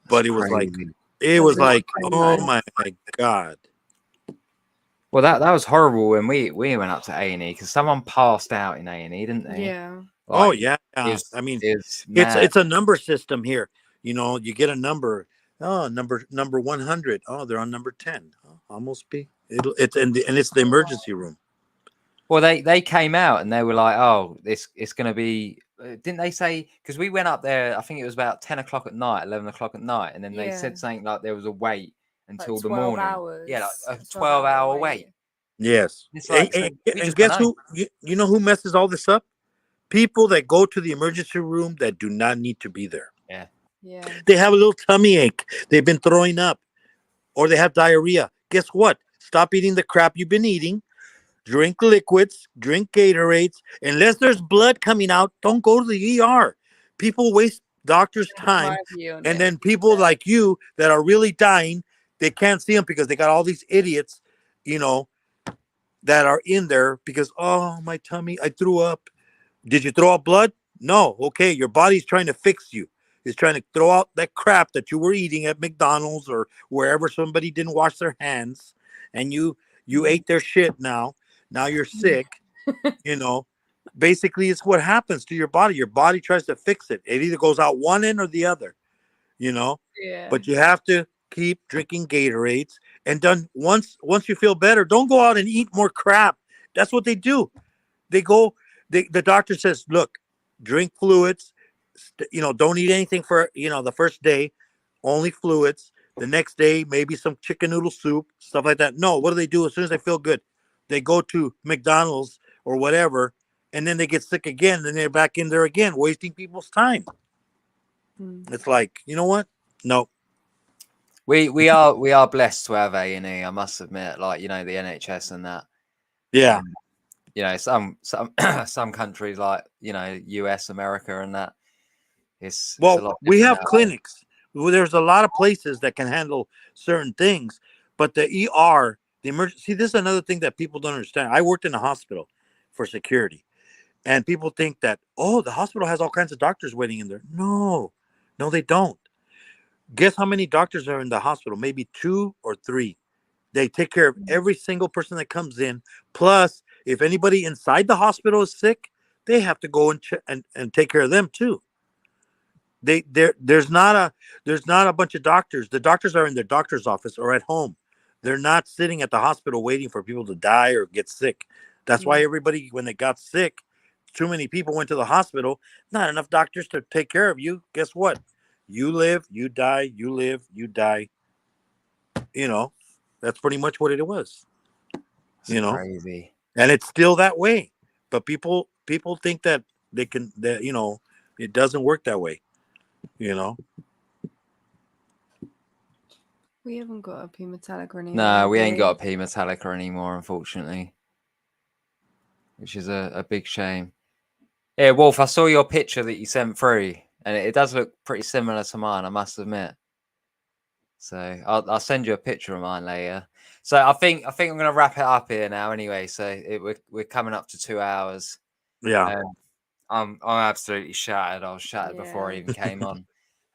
But it was like, oh my God. Well, that was horrible when we went up to A&E because someone passed out in A&E, didn't they? Yeah. Oh yeah. I mean, it's a number system here. You get a number. Oh, number 100. Oh, they're on number 10. Oh, almost be. It's the emergency room. Well, they came out and they were like, "Oh, it's going to be." Didn't they say? Because we went up there, I think it was about 10 o'clock at night, 11 o'clock at night, and then they said something like there was a wait until the morning. Hours. Yeah, like a 12-hour wait. Yes. It's like, and guess who? You know who messes all this up? People that go to the emergency room that do not need to be there. Yeah. Yeah. They have a little tummy ache. They've been throwing up, or they have diarrhea. Guess what? Stop eating the crap you've been eating. Drink liquids, drink Gatorades. Unless there's blood coming out, don't go to the ER. People waste doctors' time. And then people like you that are really dying, they can't see them because they got all these idiots, that are in there because, oh, my tummy, I threw up. Did you throw up blood? No. Okay, your body's trying to fix you. It's trying to throw out that crap that you were eating at McDonald's or wherever somebody didn't wash their hands, and you ate their shit now. Now you're sick, Basically, it's what happens to your body. Your body tries to fix it. It either goes out one end or the other, Yeah. But you have to keep drinking Gatorades. And then once you feel better, don't go out and eat more crap. That's what they do. They go. The doctor says, look, drink fluids. Don't eat anything for the first day. Only fluids. The next day, maybe some chicken noodle soup, stuff like that. No, what do they do as soon as they feel good? They go to McDonald's or whatever, and then they get sick again, and they're back in there again, wasting people's time. It's like, you know what? No. we are blessed to have A&E. I must admit, like the NHS and that. Yeah. Some some countries like US, America, and that it's a Well, lot we different have out clinics. Well, there's a lot of places that can handle certain things, but the ER, the emergency. See, this is another thing that people don't understand. I worked in a hospital for security, and people think that the hospital has all kinds of doctors waiting in there. No, no, they don't. Guess how many doctors are in the hospital? Maybe 2 or 3. They take care of every single person that comes in. Plus, if anybody inside the hospital is sick, they have to go and take care of them too. There's not a bunch of doctors. The doctors are in their doctor's office or at home. They're not sitting at the hospital waiting for people to die or get sick. That's why everybody, when they got sick, too many people went to the hospital. Not enough doctors to take care of you. Guess what? You live, you die. You live, you die. That's pretty much what it was. It's crazy. And it's still that way. But people think that they can. That it doesn't work that way. We haven't got a P Metallica anymore. No, we ain't got a P Metallica anymore, unfortunately, which is a big shame. Yeah, Wolf, I saw your picture that you sent through, and it does look pretty similar to mine, I must admit. So I'll send you a picture of mine later. So I think I'm going to wrap it up here now. Anyway, so we're coming up to 2 hours. Yeah. I'm absolutely shattered. I was shattered before I even came on.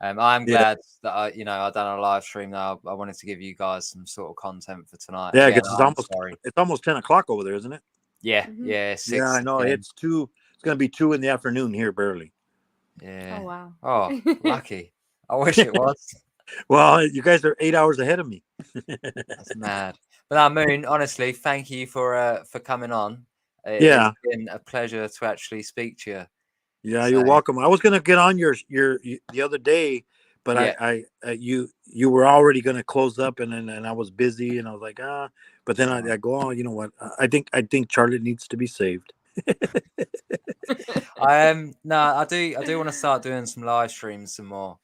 I'm glad that I done a live stream now. I wanted to give you guys some sort of content for tonight. Yeah, Again, because it's almost 10 o'clock over there, isn't it? Yeah, Mhm. yeah. 6 Yeah, I know. It's 2. It's gonna be 2 in the afternoon here, barely. Yeah. Oh wow. Oh, lucky. I wish it was. Well, you guys are 8 hours ahead of me. That's mad. But now, Moon, honestly, thank you for coming on. Yeah. It's been a pleasure to actually speak to you. Yeah, you're welcome. I was gonna get on your the other day, but Yeah. you were already gonna close up, and I was busy, and I was like, but then I go, you know what? I think Charlotte needs to be saved. No, I do want to start doing some live streams some more.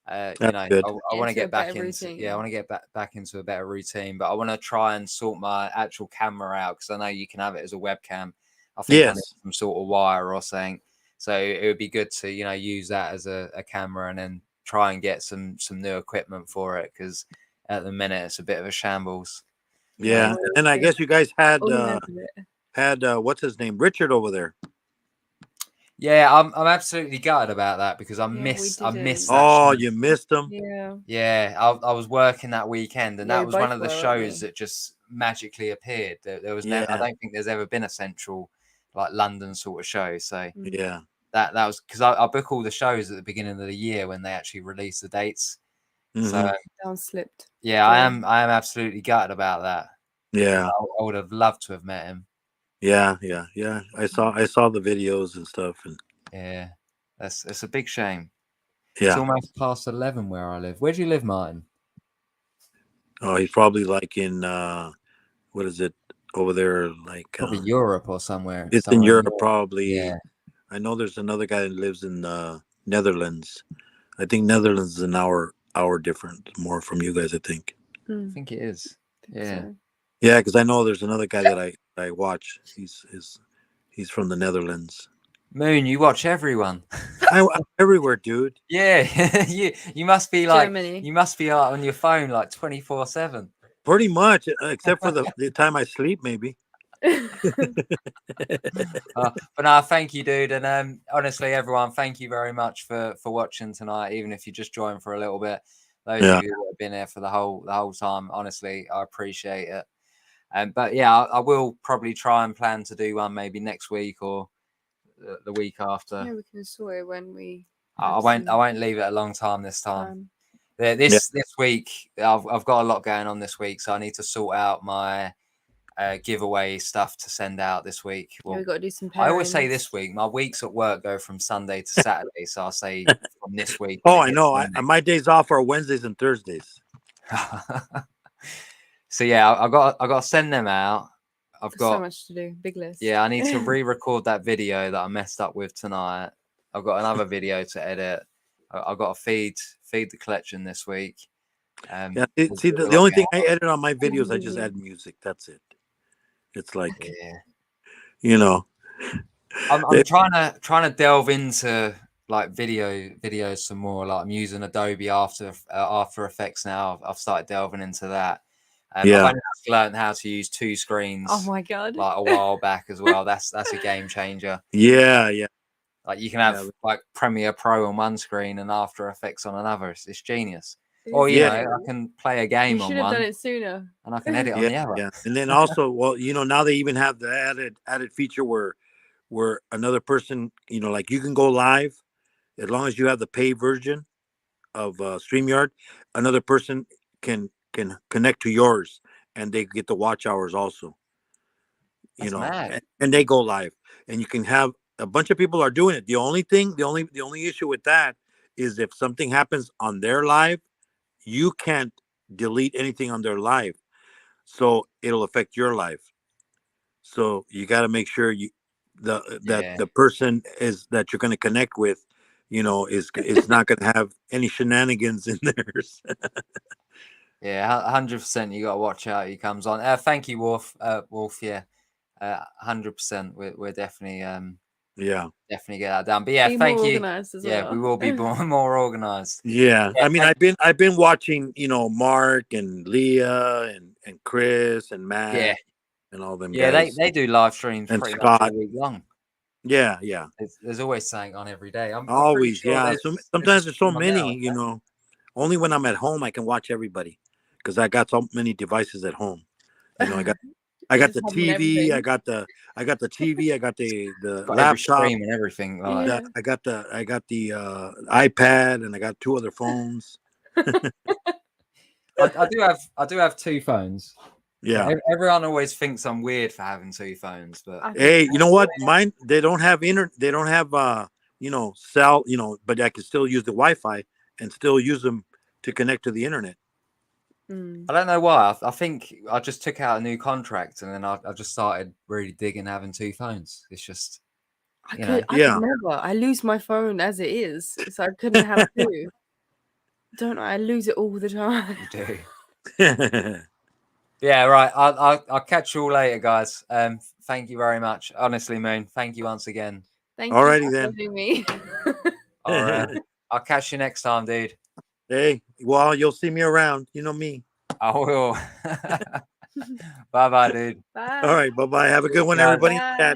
That's good. I want to get back into routine, I want to get back into a better routine, but I want to try and sort my actual camera out because I know you can have it as a webcam. I think I need some sort of wire or something. So it would be good to use that as a camera and then try and get some new equipment for it because at the minute it's a bit of a shambles. Yeah, and I guess you guys had Oh, what's his name, Richard, over there. Yeah, I'm absolutely gutted about that because I missed that. Oh, you missed him. Yeah. I was working that weekend, and that was one of the shows that just magically appeared. There was never. I don't think there's ever been a central like London sort of show. So yeah, that was because I book all the shows at the beginning of the year when they actually release the dates. Mm-hmm. So down slipped. Yeah, I am absolutely gutted about that. Yeah, I would have loved to have met him. Yeah. I saw the videos and stuff, and yeah, it's a big shame. Yeah, it's almost past 11 where I live. Where do you live, Martin? Oh, he's probably like in what is it over there? Like probably Europe or somewhere. It's in Europe, probably. Yeah, I know there's another guy that lives in Netherlands. I think Netherlands is an hour different more from you guys. I think. I think it is. Yeah. Yeah, because I know there's another guy that I watch. He's from the Netherlands. Moon, you watch everyone. I'm everywhere, dude. Yeah, you must be like Germany. You must be like on your phone like 24/7. Pretty much, except for the time I sleep, maybe. But no, thank you, dude. And honestly, everyone, thank you very much for watching tonight. Even if you just joined for a little bit, those of you that have been here for the whole time, honestly, I appreciate it. But yeah, I will probably try and plan to do one maybe next week or the week after. Yeah, we can sort it when we. I won't leave it a long time this time. This week, I've got a lot going on this week, so I need to sort out my giveaway stuff to send out this week. Well, we got to do some. I always say this week. My weeks at work go from Sunday to Saturday, so I'll say from this week. Oh, I know. My days off are Wednesdays and Thursdays. So yeah, I got to send them out. I've got so much to do. Big list. Yeah, I need to re-record that video that I messed up with tonight. I've got another video to edit. I've got to feed the collection this week. Yeah. See, the only thing I edit on my videos, I just add music. That's it. It's like, you know, I'm trying to delve into like videos some more. Like I'm using Adobe After Effects now. I've started delving into that. I've only just learned how to use 2 screens. Oh my god! Like a while back as well. That's a game changer. Yeah. Like you can have like Premiere Pro on one screen and After Effects on another. It's genius. Or you know, I can play a game on one. You should have done it sooner. And I can edit on the other. Yeah. And then also, well, you know, now they even have the added feature where another person, you know, like you can go live as long as you have the paid version of StreamYard. Another person can connect to yours, and they get the watch hours also. You know, and they go live, and you can have a bunch of people are doing it. The only issue with that is if something happens on their live, you can't delete anything on their live, so it'll affect your live. So you got to make sure the person is that you're going to connect with, you know, is not going to have any shenanigans in theirs. Yeah, 100%. You got to watch out. He comes on. Thank you, Wolf. Yeah, 100%. We're definitely definitely get that done. But yeah, thank you. As well. We will be more organized. Yeah, I mean, I've been watching, you know, Mark and Leah and Chris and Matt and all them guys. They do live streams and pretty Scott. much all week long. Yeah. There's always something on every day. I'm always, sure sometimes there's so many, you know. Only when I'm at home I can watch everybody because I got so many devices at home. You know, I got the TV, I got the TV, I got the laptop and everything. I got the iPad, and I got 2 other phones. I do have 2 phones. Yeah. Everyone always thinks I'm weird for having 2 phones, but hey, you know what? Mine, they don't have they don't have you know, cell, you know, but I can still use the Wi-Fi and still use them to connect to the internet. I don't know why. I think I just took out a new contract, and then I just started really digging having 2 phones. It's just I could never. I lose my phone as it is, so I couldn't have 2. Don't I lose it all the time? You do. Yeah, right. I'll catch you all later, guys. Thank you very much. Honestly, Moon, thank you once again. Thank you for having me. I'll catch you next time, dude. Hey, well, you'll see me around. You know me. I will. Bye-bye, dude. Bye. All right, bye-bye. Have a good one, everybody. Bye.